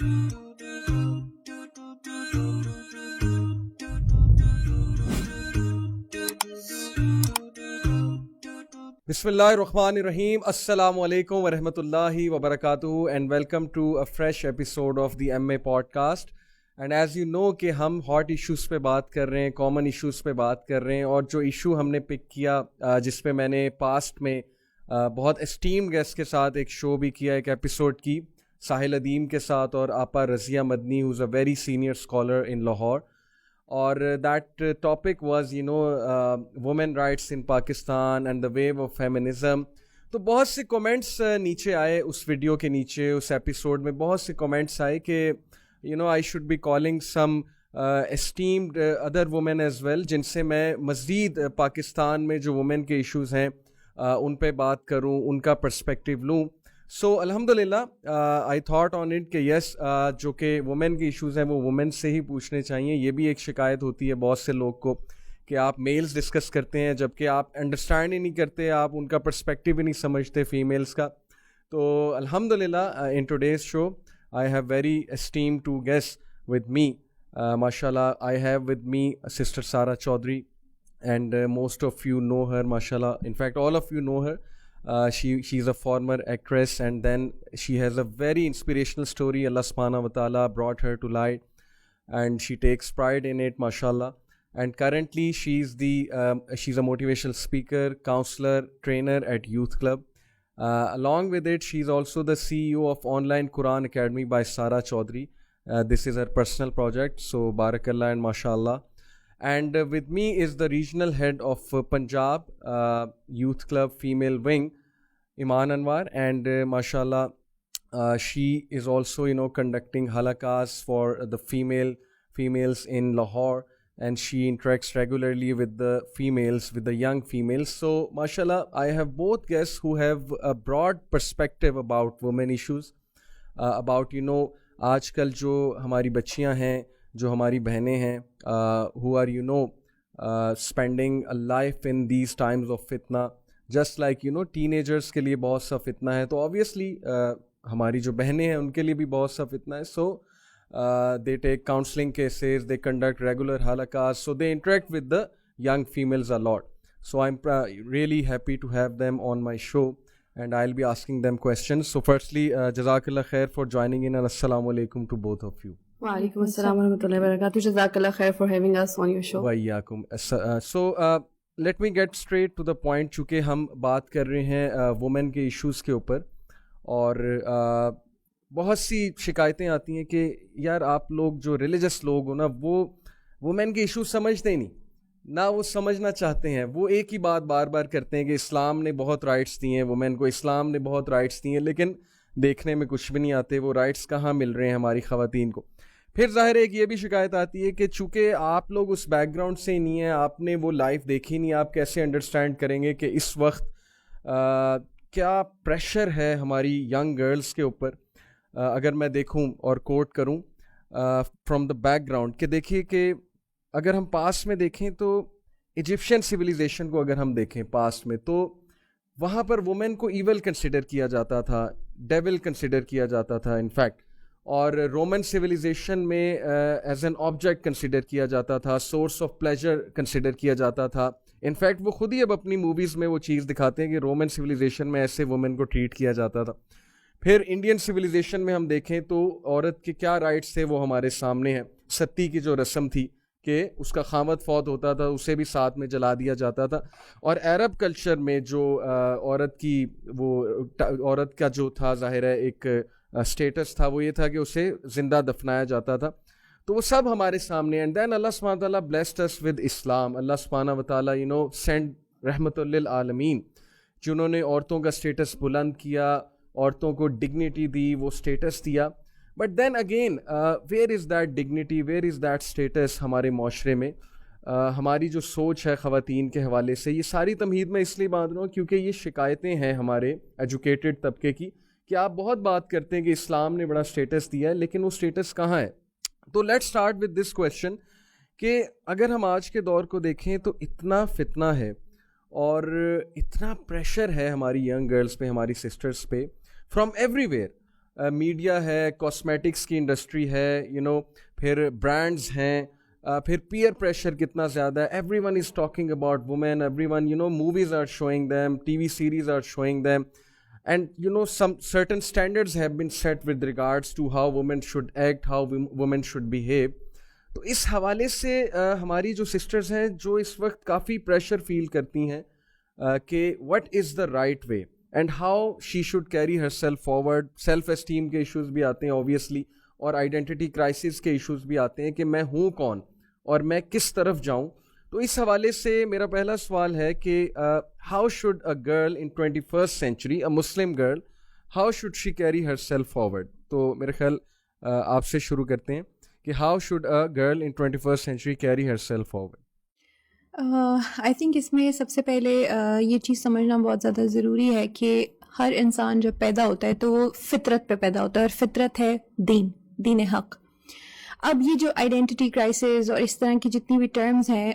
بسم اللہ الرحمن الرحیم. السلام علیکم ورحمۃ اللہ وبرکاتہ and welcome to a fresh episode of the M A podcast. And as you know کہ ہم ہاٹ ایشوز پہ بات کر رہے ہیں, کامن ایشوز پہ بات کر رہے ہیں, اور جو ایشو ہم نے پک کیا جس پہ میں نے پاسٹ میں بہت اسٹیمڈ گیسٹ کے ساتھ ایک شو بھی کیا, ایک ایپیسوڈ کی ساحل ادیم کے ساتھ اور آپا Razia Madni who's a very senior scholar in Lahore. اور that topic was women rights in Pakistan and the view of feminism. تو بہت سے کمنٹس نیچے آئے اس ویڈیو کے نیچے, اس ایپیسوڈ میں بہت سے کمنٹس آئے کہ I should be calling some esteemed other women as well, جن سے میں مزید پاکستان میں جو وومن کے ایشوز ہیں ان پہ بات کروں, ان کا پرسپیکٹیو لوں. سو الحمدللہ آئی تھاٹ آن اٹ کہ یس, جو کہ وومن کے ایشوز ہیں وہ وومن سے ہی پوچھنے چاہیے. یہ بھی ایک شکایت ہوتی ہے بہت سے لوگ کو کہ آپ میلز ڈسکس کرتے ہیں جبکہ آپ انڈرسٹینڈ ہی نہیں کرتے, آپ ان کا پرسپیکٹیو ہی نہیں سمجھتے فیمیلز کا. تو الحمدللہ in today's show I have very esteemed two guests with me. MashaAllah, I have with me Sister Sara Chaudhary, and most of you know her, MashaAllah. In fact, all of you know her. She's a former actress, and then she has a very inspirational story. Allah subhanahu wa ta'ala brought her to light, and she takes pride in it, MashaAllah. And currently, she's a motivational speaker, counselor, trainer at Youth Club. Along with it, she's also the CEO of Online Quran Academy by Sara Chaudhary. This is her personal project, so barakallah and mashallah. And with me is the regional head of Punjab Youth Club Female Wing, Iman Anwar, and mashallah, she is also conducting halakas for the females in Lahore, and she interacts regularly with the females, with the young females. So mashallah, I have both guests who have a broad perspective about women issues, about آج کل جو ہماری بچیاں ہیں, جو ہماری بہنیں ہیں, who are spending a life in these times of fitna, just like teenagers کے لیے بہت سا فتنہ ہے, تو obviously ہماری جو بہنیں ہیں ان کے لیے بھی بہت سا فتنہ ہے. So they take counseling cases, they conduct regular halakas, so they interact with the young females a lot. So I'm really happy to have them on my show, and I'll be asking them questions. So firstly, Jazakallah khair for joining in, and Assalamu alaikum to both of you. Wa alaikum assalam wa rahmatullahi wa barakatuh. Jazakallah khair for having us on your show. Wa iyyakum. So let me get straight to the point, چونکہ ہم بات کر رہے ہیں women کے issues کے اوپر, اور بہت سی شکایتیں آتی ہیں کہ یار آپ لوگ جو ریلیجس لوگ ہو نا, وہ وومن کے ایشو سمجھتے ہی نہیں, نہ وہ سمجھنا چاہتے ہیں. وہ ایک ہی بات بار بار کرتے ہیں کہ اسلام نے بہت رائٹس دی ہیں وومن کو, اسلام نے بہت رائٹس دی ہیں, لیکن دیکھنے میں کچھ بھی نہیں آتے وہ رائٹس کہاں مل رہے ہیں ہماری خواتین کو. پھر ظاہر ہے ایک یہ بھی شکایت آتی ہے کہ چونکہ آپ لوگ اس بیک گراؤنڈ سے ہی نہیں ہیں, آپ نے وہ لائف دیکھی نہیں, آپ کیسے انڈرسٹینڈ کریں گے کہ اس وقت کیا پریشر ہے ہماری ینگ گرلس کے اوپر. اگر میں دیکھوں اور کوٹ کروں فرام دا بیک گراؤنڈ کہ دیکھیے کہ اگر ہم پاسٹ میں دیکھیں تو ایجپشین سویلائزیشن کو اگر ہم دیکھیں پاسٹ میں, تو وہاں پر وومن کو ایول کنسیڈر کیا جاتا تھا, ڈیول کنسیڈر کیا جاتا تھا ان فیکٹ, اور رومن سویلائزیشن میں ایز این آبجیکٹ کنسیڈر کیا جاتا تھا, سورس آف پلیجر کنسیڈر کیا جاتا تھا. ان فیکٹ وہ خود ہی اب اپنی موویز میں وہ چیز دکھاتے ہیں کہ رومن سویلائزیشن میں ایسے وومن کو ٹریٹ کیا جاتا تھا. پھر انڈین سویلائزیشن میں ہم دیکھیں تو عورت کے کیا رائٹس تھے وہ ہمارے سامنے ہیں. ستی کی جو رسم تھی کہ اس کا خامد فوت ہوتا تھا اسے بھی ساتھ میں جلا دیا جاتا تھا. اور عرب کلچر میں جو عورت کا جو تھا ظاہر ہے ایک اسٹیٹس تھا, وہ یہ تھا کہ اسے زندہ دفنایا جاتا تھا. تو وہ سب ہمارے سامنے. اینڈ دین اللہ سبحانہ تعالیٰ blessed us with اسلام. اللہ سبحانہ و تعالیٰ send رحمت للعالمین, جنہوں نے عورتوں کا اسٹیٹس بلند کیا, عورتوں کو ڈگنیٹی دی, وہ اسٹیٹس دیا. But then again where is that dignity, where is that status ہمارے معاشرے میں. ہماری جو سوچ ہے خواتین کے حوالے سے, یہ ساری تمہید میں اس لیے باندھ رہا ہوں کیونکہ یہ شکایتیں ہیں ہمارے ایجوکیٹڈ طبقے کی کہ آپ بہت بات کرتے ہیں کہ اسلام نے بڑا اسٹیٹس دیا ہے, لیکن وہ اسٹیٹس کہاں ہے. تو let start with this question کہ اگر ہم آج کے دور کو دیکھیں تو اتنا فتنہ ہے اور اتنا پریشر ہے ہماری ینگ گرلس پہ, ہماری سسٹرس پہ, فرام ایوری ویئر. میڈیا ہے, کاسمیٹکس کی انڈسٹری ہے, پھر برانڈز ہیں, پھر پیئر پریشر کتنا زیادہ ہے. Every one is talking about women, every one movies are showing them, T V series are showing them, and some certain standards have been set with regards to how women should act, how women should behave. تو اس حوالے سے ہماری جو sisters ہیں جو اس وقت کافی pressure feel کرتی ہیں کہ what is the right way and how she should carry herself forward. Self esteem کے ایشوز بھی آتے ہیں obviously, اور آئیڈینٹی کرائسس کے ایشوز بھی آتے ہیں کہ میں ہوں کون اور میں کس طرف جاؤں. تو اس حوالے سے میرا پہلا سوال ہے کہ how should a girl in 21st century, a Muslim girl, how should she carry herself forward. تو میرے خیال آپ سے شروع کرتے ہیں کہ how should a girl in 21st century carry herself forward. I think اس میں سب سے پہلے یہ چیز سمجھنا بہت زیادہ ضروری ہے کہ ہر انسان جب پیدا ہوتا ہے تو وہ فطرت پہ پیدا ہوتا ہے, اور فطرت ہے دین حق. اب یہ جو آئیڈینٹی کرائسس اور اس طرح کی جتنی بھی ٹرمز ہیں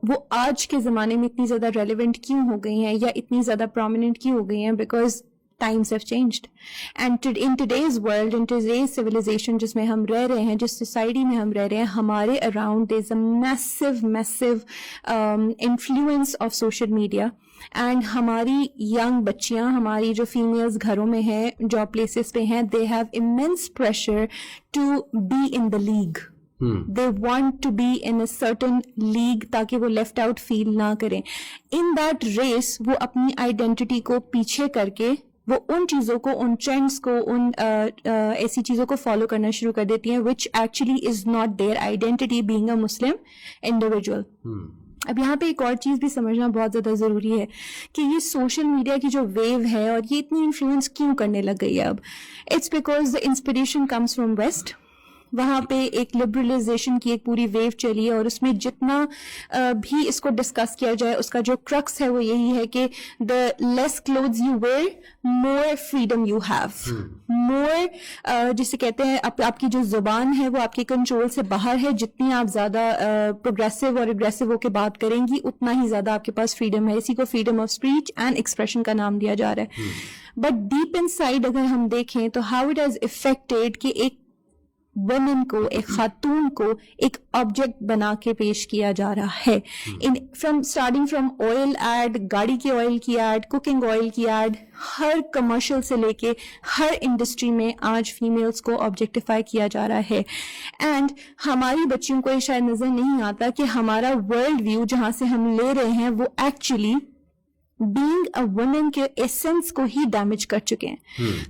وہ آج کے زمانے میں اتنی زیادہ ریلیونٹ کیوں ہو گئی ہیں یا اتنی زیادہ پرومیننٹ کیوں ہو گئی ہیں؟ Because times have changed, and in today's world, in today's civilization جس میں ہم رہ رہے ہیں, جس سوسائٹی میں ہم رہ رہے ہیں, ہمارے around there's a massive influence of social media, and ہماری ینگ بچیاں, ہماری جو فیمیلز گھروں میں ہیں, جاب پلیسز پہ ہیں, they have immense pressure to be in the league. They want to be in a certain league تاکہ وہ left out feel نہ کریں. In that race وہ اپنی آئیڈینٹی کو پیچھے کر کے وہ ان چیزوں کو, ان ٹرینڈس کو, ان ایسی چیزوں کو فالو کرنا شروع کر دیتی ہیں which actually is not their identity being a Muslim individual. اب یہاں پہ ایک اور چیز بھی سمجھنا بہت زیادہ ضروری ہے کہ یہ سوشل میڈیا کی جو ویو ہے اور یہ اتنی انفلوئنس کیوں کرنے لگ گئی ہے اب. It's because the inspiration comes from west. وہاں پہ ایک لبرلائزیشن کی ایک پوری ویو چلی ہے, اور اس میں جتنا بھی اس کو ڈسکس کیا جائے اس کا جو کرکس ہے وہ یہی ہے کہ the less clothes you wear more freedom you have, more جسے کہتے ہیں آپ کی جو زبان ہے وہ آپ کے کنٹرول سے باہر ہے. جتنی آپ زیادہ پروگریسو اور اگریسو ہو کے بات کریں گی اتنا ہی زیادہ آپ کے پاس فریڈم ہے. اسی کو freedom of speech and expression کا نام دیا جا رہا ہے. بٹ ڈیپ ان سائڈ اگر ہم دیکھیں تو ہاؤ اٹ ہیز افیکٹڈ کہ ایک وومن کو, ایک خاتون کو ایک آبجیکٹ بنا کے پیش کیا جا رہا ہے. اسٹارٹنگ فرام آئل ایڈ, گاڑی کے آئل کی ایڈ, کوکنگ آئل کی ایڈ, ہر کمرشل سے لے کے ہر انڈسٹری میں آج فیمیلز کو آبجیکٹیفائی کیا جا رہا ہے. اینڈ ہماری بچیوں کو یہ شاید نظر نہیں آتا کہ ہمارا ورلڈ ویو جہاں سے ہم لے رہے ہیں وہ ایکچولی بینگ اے وومن کے ایسنس کو ہی ڈیمیج کر چکے ہیں.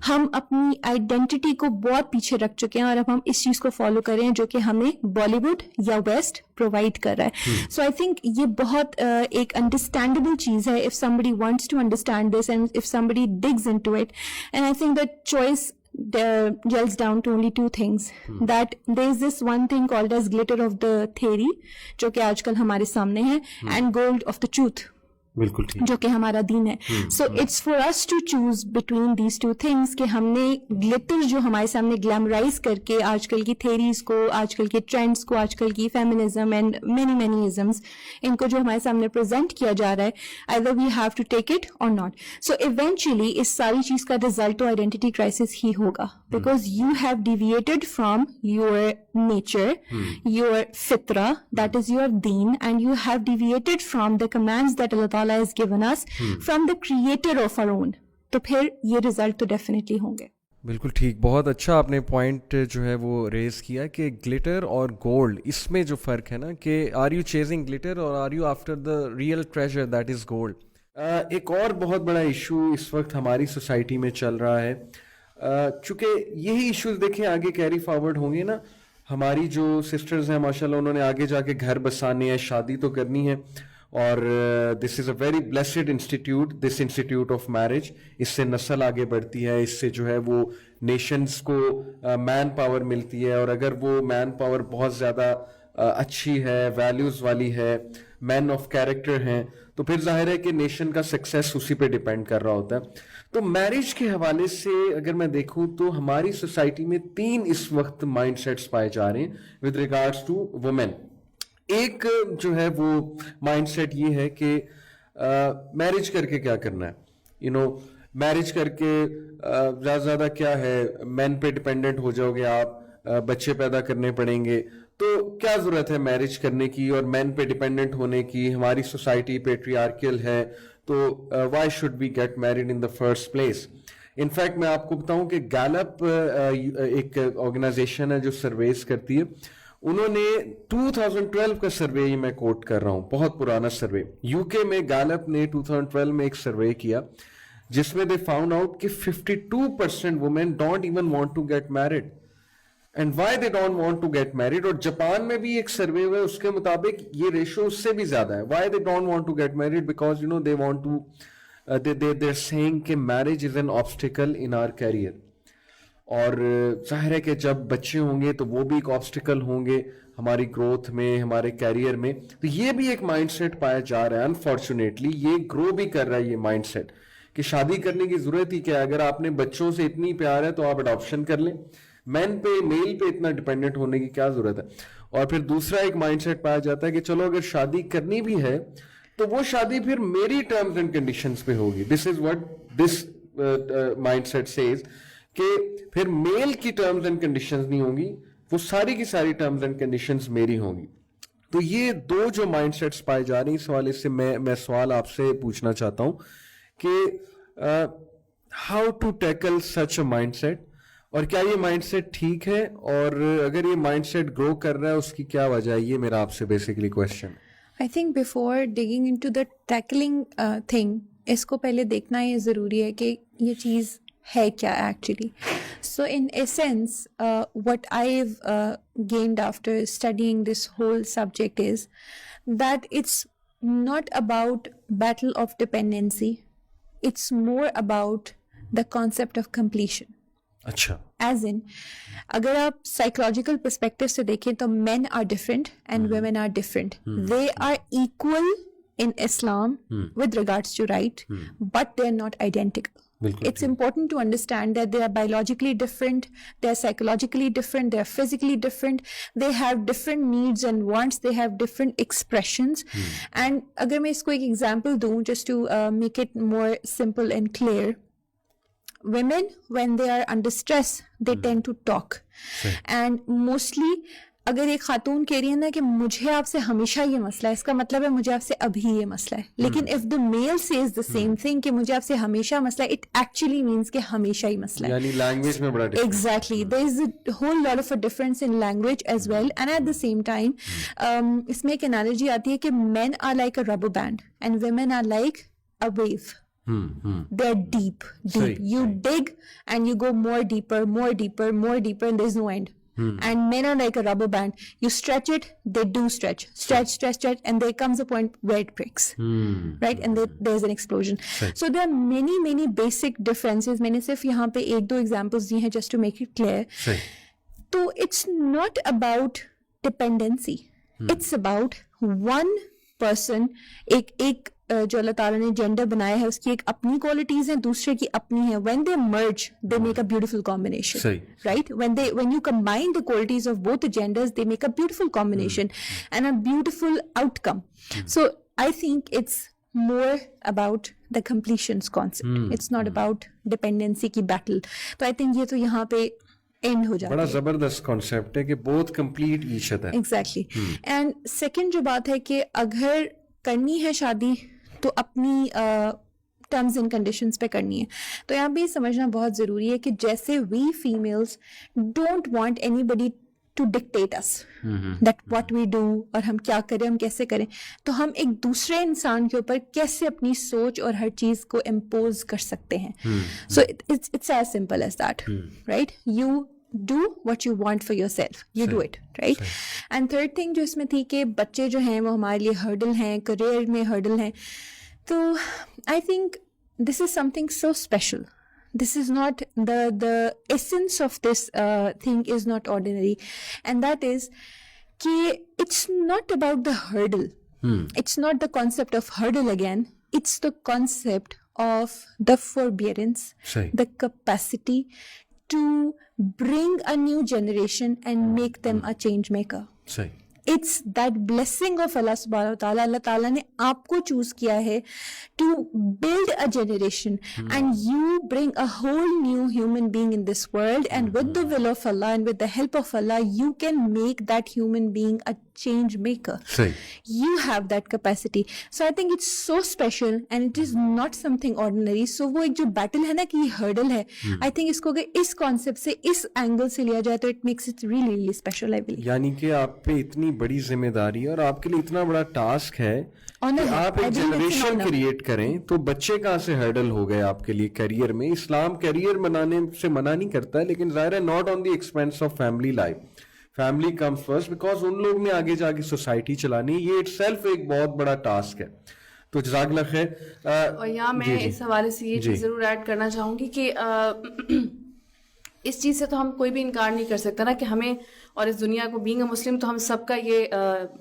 ہم اپنی آئیڈینٹی کو بہت پیچھے رکھ چکے ہیں اور اب ہم اس چیز کو فالو کر رہے ہیں جو کہ ہمیں بالی ووڈ یا ویسٹ پرووائڈ کر رہا ہے. سو آئی تھنک یہ بہت ایک انڈرسٹینڈیبل چیز ہے if somebody wants to understand this and if somebody digs into it. And I think that choice gels down to only two things. That there is this one thing called as glitter of the theory جو کہ آج کل ہمارے سامنے ہے, and gold of the truth بالکل جو کہ ہمارا دین ہے. So it's for us to choose between these two things کہ ہم نے گلٹر جو ہمارے سامنے گلیمرائز کر کے آج کل کی تھیریز کو, آج کل کے ٹرینڈس کو, آج کل کی فیمنزم اینڈ مینی ازمس, ان کو جو ہمارے سامنے پریزنٹ کیا جا رہا ہے, either we have to take it or not. So eventually اس ساری چیز کا رزلٹ تو آئیڈینٹی کرائسس ہی ہوگا, because you have deviated from your nature, your fitra, that is your deen, and you have deviated from the commands that Allah Ta'ala has given us from the creator of our own. تو پھر یہ result تو definitely ہوں گے. بالکل ٹھیک, بہت اچھا آپ نے پوائنٹ جو ہے وہ ریز کیا کہ گلیٹر اور گولڈ, اس میں جو فرق ہے نا کہ آر یو چیزنگ گلیٹر اور are you after the real treasure that is gold. ایک اور بہت بڑا ایشو اس وقت ہماری سوسائٹی میں چل رہا ہے, چونکہ یہی ایشوز دیکھیں آگے کیری فارورڈ ہوں گے نا. ہماری جو سسٹرز ہیں ماشاء اللہ انہوں نے آگے جا کے گھر بسانے ہیں, شادی تو کرنی ہے, اور this is a very blessed institute, this institute of marriage. اس سے نسل آگے بڑھتی ہے, اس سے جو ہے وہ نیشنز کو مین پاور ملتی ہے, اور اگر وہ مین پاور بہت زیادہ اچھی ہے, ویلیوز والی ہے, مین آف کیریکٹر ہیں, تو پھر ظاہر ہے کہ نیشن کا سکسیس اسی پہ ڈپینڈ کر رہا ہوتا ہے. تو میرج کے حوالے سے اگر میں دیکھوں تو ہماری سوسائٹی میں 3 اس وقت مائنڈ سیٹس پائے جا رہے ہیں ود ریگارڈس ٹو وومین. ایک جو ہے وہ مائنڈ سیٹ یہ ہے کہ میرج کر کے کیا کرنا ہے, میرج کر کے زیادہ زیادہ کیا ہے مین پہ ڈپینڈنٹ ہو جاؤ گے آپ, بچے پیدا کرنے پڑیں گے, تو کیا ضرورت ہے میرج کرنے کی اور مین پہ ڈپینڈنٹ ہونے کی, ہماری سوسائٹی پیٹریارکل ہے تو why should we get married in the first place. In fact میں آپ کو بتاؤں کہ گیلپ ایک آرگنائزیشن ہے جو سرویز کرتی ہے, انہوں نے 2012 کا سروے, یہ میں کوٹ کر رہا ہوں, بہت پرانا سروے, یو کے میں گیلپ نے 2012 میں ایک سروے کیا جس میں دے فاؤنڈ آؤٹ کہ 52% women don't even want to get married. And why they don't want to get married, اور جاپان میں بھی ایک سروے ہوا ہے اس کے مطابق یہ ریشو اس سے بھی زیادہ ہے. Why they don't want to get married, because you know they want to they're saying کہ marriage is an obstacle in our career. اور ظاہر ہے کہ جب بچے ہوں گے تو وہ بھی ایک آبسٹیکل ہوں گے ہماری گروتھ میں, ہمارے کیریئر میں. تو یہ بھی ایک مائنڈ سیٹ پایا جا رہا ہے, انفارچونیٹلی یہ گرو بھی کر رہا ہے یہ مائنڈ سیٹ کہ شادی کرنے کی ضرورت ہی کیا ہے, اگر آپ نے بچوں سے اتنی پیار ہے تو آپ اڈاپشن کر لیں, مین پہ میل پہ اتنا ڈپینڈنٹ ہونے کی کیا ضرورت ہے. اور پھر دوسرا ایک مائنڈ سیٹ پایا جاتا ہے کہ چلو اگر شادی کرنی بھی ہے تو وہ شادی پھر میری ٹرمز اینڈ کنڈیشنز پہ ہوگی. This is what this mindset says کہ پھر میل کی ٹرمز اینڈ کنڈیشنز نہیں ہوں گی, وہ ساری کی ساری ٹرمز اینڈ کنڈیشنز میری ہوں گی. تو یہ دو جو مائنڈ سیٹس پائے جا رہی ہیں, اس حوالے سے میں سوال آپ سے پوچھنا چاہتا ہوں کہ how to tackle such a mindset, اور کیا یہ مائنڈ سیٹ ٹھیک ہے, اور اگر یہ مائنڈ سیٹ گرو کر رہا ہے اس کی کیا وجہ ہے, یہ میرا آپ سے بیسیکلی کوشچن ہے. I think before digging into the tackling thing, اس کو پہلے دیکھنا یہ ضروری ہے کہ یہ چیز ہے کیا actually. So in essence, what I've gained after studying this whole subject is that it's not about battle of dependency, it's more about the concept of completion. اچھا, ایز ان اگر آپ سائیکولوجیکل پرسپیکٹو سے دیکھیں تو men are different and women are different. They are equal in Islam with regards to right, but they are not identical. It's important to understand that they are biologically different, they are psychologically different, they are physically different, they have different needs and wants, they have different expressions. And agar main isko ek example doon just to make it more simple and clear, women when they are under stress they tend to talk. And mostly اگر ایک خاتون کہہ رہی ہے نا کہ مجھے آپ سے ہمیشہ یہ مسئلہ ہے, اس کا مطلب ہے مجھے آپ سے ابھی یہ مسئلہ ہے. لیکن if the male says the same thing کہ مجھے آپ سے ہمیشہ مسئلہ ہے, it actually means کہ ہمیشہ ہی مسئلہ ہے. یعنی لینگویج میں بڑا difference. Exactly, there is a whole lot of a difference in language as well. And at the same time اس میں ایک analogy آتی ہے کہ men are like a rubber band and women are like a wave. They're deep. You dig and you go more deeper, and there's no end. And men are like a rubber band. You stretch it, they do stretch, and there comes a point where it breaks. Right? And there's an explosion. So there are many basic differences. میں نے صرف یہاں پہ ایک دو examples دی ہیں just to make it clear. So it's not about dependency. It's about one person, ایک جو اللہ تعالیٰ نے جینڈر بنایا ہے اس کی ایک اپنی کوالٹیز ہیں, دوسرے کی اپنی ہیں. when they merge they make a beautiful combination. Right? when you combine the qualities of both the genders they make a beautiful combination and a beautiful outcome. So I think it's more about the completions concept. It's not about dependency کی battle. تو I think یہ تو یہاں پہ and ہو جاتا ہے. بڑا زبردست کانسیپٹ ہے کہ بہت complete each other. Exactly. And second جو بات ہے کہ اگر کرنی ہے شادی تو اپنی ٹرمز اینڈ کنڈیشنز پہ کرنی ہے. تو یہاں پہ یہ سمجھنا بہت ضروری ہے کہ جیسے we females don't want anybody to dictate us that what we do, اور ہم کیا کریں, ہم کیسے کریں, تو ہم ایک دوسرے انسان کے اوپر کیسے اپنی سوچ اور ہر چیز کو امپوز کر سکتے ہیں. So it's as simple as that, right. You do what you want for yourself, you do it, right? And third thing جو اس میں تھی کہ بچے جو ہیں وہ ہمارے لیے ہرڈل ہیں, کریئر میں ہرڈل ہیں. تو I think this is something so special. This is not the essence of this thing is not ordinary, and that is کہ it's not about the hurdle. It's not the concept of hurdle again. It's the concept of the forbearance, the capacity to bring a new generation and make them a change maker. it's that blessing of Allah subhanahu wa ta'ala. Allah ta'ala نے آپ کو choose کیا ہے to build a generation, and you bring a whole new human being in this world, and with the will of Allah and with the help of Allah, you can make that human being a change maker. You have that capacity. So I think it's so special and it is not something ordinary. So وہ ایک جو battle ہے نا کہ یہ hurdle ہے, I think اس کو اگر اس کانسیپٹ سے اس اینگل سے لیا جائے تو it makes it really really special, I believe. یعنی کہ آپ پہ اتنی بڑی ذمہ داری اور آپ کے لیے اتنا بڑا ٹاسک ہے کہ آپ ایک جنریشن کریٹ کریں, تو بچے کہاں سے ہرڈل ہو گئے آپ کے لیے کیریئر میں. اسلام کیریئر بنانے سے منع نہیں کرتا ہے, لیکن ظاہر ہے not on the expense of family life. Family comes first, because ان لوگ نے آگے جا کے سوسائٹی چلانی, یہ اٹ سیلف ایک بہت بڑا ٹاسک ہے. تو جزاک اللہ خیر. اور یہاں میں اس حوالے سے یہ چیز ضرور ایڈ کرنا چاہوں گی کہ اس چیز سے تو ہم کوئی بھی انکار نہیں کر سکتا نا کہ ہمیں اور اس دنیا کو بینگ اے مسلم تو ہم سب کا یہ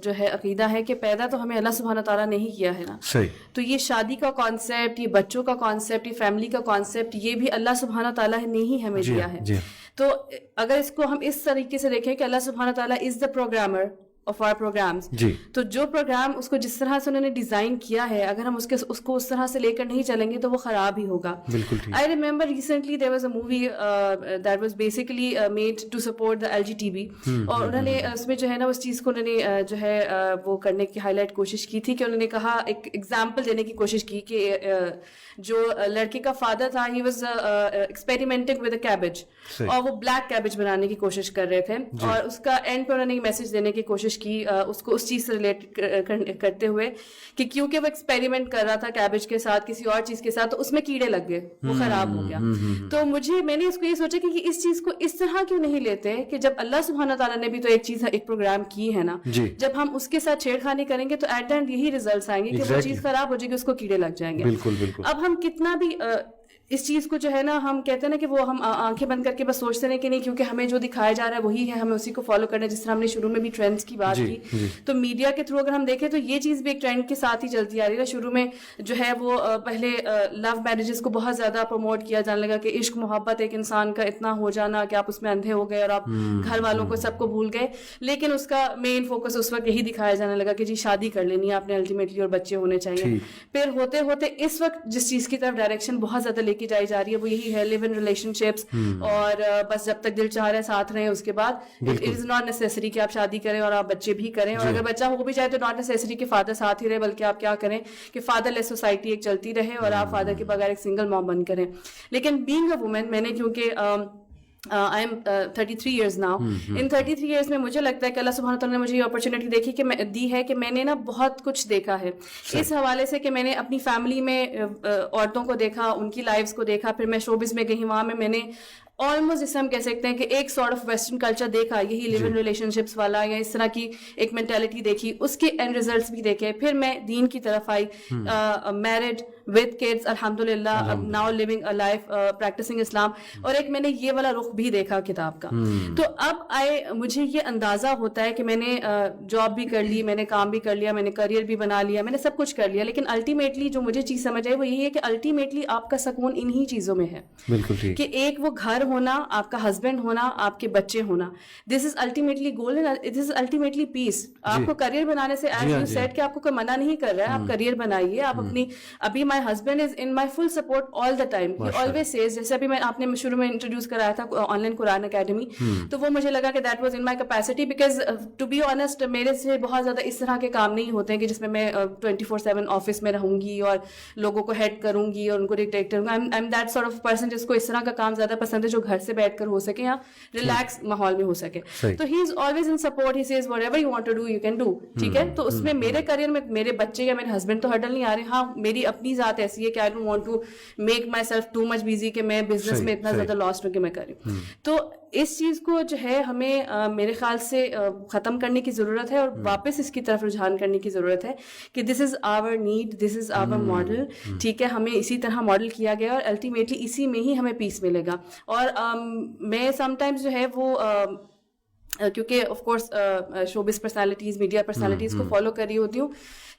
جو ہے عقیدہ ہے کہ پیدا تو ہمیں اللہ سبحانہ تعالیٰ نے ہی کیا ہے نا. تو یہ شادی کا کانسیپٹ, یہ بچوں کا کانسیپٹ, یہ فیملی کا کانسیپٹ, یہ بھی اللہ سبحانہ تعالیٰ نے ہی ہمیں دیا ہے. تو اگر اس کو ہم اس طریقے سے دیکھیں کہ اللہ سبحانہ تعالیٰ is the programmer of our programs, تو جو پروگرام اس کو جس طرح سے انہوں نے ڈیزائن کیا ہے, اگر ہم اس کو اس طرح سے لے کر نہیں چلیں گے تو وہ خراب ہی ہوگا. I remember recently there was a movie that was basically made to support the LGBT, اور انہوں نے اس میں جو ہے نا اس چیز کو انہوں نے جو ہے وہ کرنے کی ہائی لائٹ کوشش کی تھی کہ انہوں نے کہا, ایک ایگزامپل دینے کی کوشش کی کہ جو لڑکے کا فادر تھا he was experimenting with a cabbage, اور وہ بلیک کیبج بنانے کی کوشش کر رہے تھے, اور اس کا اینڈ پہ انہوں نے میسج دینے کی کوشش کی اس کو اس چیز سے ریلیٹ کرتے ہوئے کہ کیونکہ وہ ایکسپیریمنٹ کر رہا تھا کیبج کے ساتھ کسی اور چیز کے ساتھ, تو اس میں کیڑے لگ گئے, وہ خراب ہو گیا. تو میں نے اس کو یہ سوچا کہ اس چیز کو اس طرح کیوں نہیں لیتے کہ جب اللہ سبحانہ تعالیٰ نے بھی تو ایک چیز ایک پروگرام کی ہے نا, جب ہم اس کے ساتھ چھیڑ خانی کریں گے تو ایٹ دا اینڈ یہی ریزلٹس آئیں گے کہ وہ چیز خراب ہو جائے گی, اس کو کیڑے لگ جائیں گے. اب ہم کتنا بھی اس چیز کو جو ہے نا ہم کہتے ہیں نا کہ وہ ہم آنکھیں بند کر کے بس سوچتے ہیں کہ نہیں کیونکہ ہمیں جو دکھایا جا رہا ہے وہی ہے, ہمیں اسی کو فالو کرنا ہے. جس طرح ہم نے شروع میں بھی ٹرینڈس کی بات کی, تو میڈیا کے تھرو اگر ہم دیکھیں تو یہ چیز بھی ایک ٹرینڈ کے ساتھ ہی چلتی آ رہی ہے. شروع میں جو ہے وہ پہلے لو میرجز کو بہت زیادہ پروموٹ کیا جانے لگا کہ عشق محبت ایک انسان کا اتنا ہو جانا کہ آپ اس میں اندھے ہو گئے اور آپ گھر والوں کو سب کو بھول گئے, لیکن اس کا مین فوکس اس وقت یہی دکھایا جانے لگا کہ جی شادی کر لینی ہے آپ نے الٹیمیٹلی اور بچے ہونے چاہیے. پھر ہوتے ہوتے اس وقت جس چیز کی طرف ڈائریکشن بہت زیادہ لے کے جائی جا رہی ہے وہ یہی ہے لیو ان ریلیشن شپس, اور بس جب تک دل چاہ رہے ساتھ رہیں, اس کے بعد اٹ از ناٹ نیسیسری کہ آپ شادی کریں اور آپ بچے بھی کریں, اور اگر بچہ ہو بھی جائے تو ناٹ نیسیسری کہ فادر ساتھ ہی رہے, بلکہ آپ کیا کریں کہ فادر لیس سوسائٹی ایک چلتی رہے اور آپ فادر کے بغیر ایک سنگل مام بن کریں. لیکن بینگ اے وومن, میں نے کیونکہ I am 33 years now. In 33 years میں مجھے لگتا ہے کہ اللہ سبحانہ تعالیٰ نے مجھے یہ اپرچونیٹی دی ہے کہ میں نے نا بہت کچھ دیکھا ہے اس حوالے سے کہ میں نے اپنی فیملی میں عورتوں کو دیکھا, ان کی لائفز کو دیکھا, پھر میں شوبز میں گئی, وہاں میں نے آلموسٹ جسے ہم کہہ سکتے ہیں کہ ایک سارٹ آف ویسٹرن کلچر دیکھا, یہی لیو ان ریلیشن شپس والا یا اس طرح کی ایک مینٹیلٹی دیکھی, اس کے اینڈ ریزلٹس بھی دیکھے. پھر میں دین کی طرف آئی, میرڈ ود کڈس الحمدللہ, now living a life practising Islam, اور ایک میں نے یہ والا رخ بھی دیکھا کتاب کا. تو اب مجھے یہ اندازہ ہوتا ہے کہ میں نے جاب بھی کر لی, میں نے کام بھی کر لیا, میں نے کریئر بھی بنا لیا, میں نے سب کچھ کر لیا, لیکن الٹیمیٹلی جو مجھے چیز سمجھ آئی وہ یہی ہے کہ الٹیمیٹلی آپ کا سکون انہی چیزوں میں ہے. کہ ایک وہ گھر ہونا, آپ کا ہسبینڈ ہونا, آپ کے بچے ہونا, دس is ultimately goal, this is ultimately پیس. آپ کو کریئر بنانے سے ایز یو سیڈ کہ آپ کو کوئی منع نہیں کر رہا ہے, آپ کریئر بنائیے, آپ اپنی ابھی my husband is in my full support all the time, he always says, جیسے ابھی آپ نے شروع میں انٹروڈیوس کرایا تھا آن لائن قرآن اکیڈمی, تو وہ مجھے لگا کہ that was in my capacity, because to be honest میرے سے بہت زیادہ اس طرح کے کام نہیں ہوتے ہیں کہ جس میں 24/7 آفس میں رہوں گی اور لوگوں کو ہیڈ کروں گی اور ان کو ڈکٹیٹ کروں گی. I am that sort of person جس کو اس طرح کا کام زیادہ پسند ہے جو گھر سے بیٹھ کر ہو سکے یا ریلیکس ماحول میں ہو سکے. تو he is always in support, he says whatever you want to do you can do, ٹھیک ہے. تو اس میں میرے کریئر میں میرے بچے یا میرے ہسبینڈ تو ہرڈل نہیں آ رہے. ہاں میری اپنی ذات ایسی ہے کہ I don't want to make myself too much busy کہ میں بزنس میں اتنا زیادہ لاسٹ ہوں کہ میں کروں. تو اس چیز کو جو ہے ہمیں میرے خیال سے ختم کرنے کی ضرورت ہے اور واپس اس کی طرف رجحان کرنے کی ضرورت ہے کہ this is our need, this is our model, ٹھیک ہے. ہمیں اسی طرح ماڈل کیا گیا اور الٹیمیٹلی اسی میں ہی ہمیں پیس ملے گا. اور میں سم ٹائمز جو ہے وہ کیونکہ of course showbiz personalities, media personalities کو فالو کر رہی ہوتی ہوں,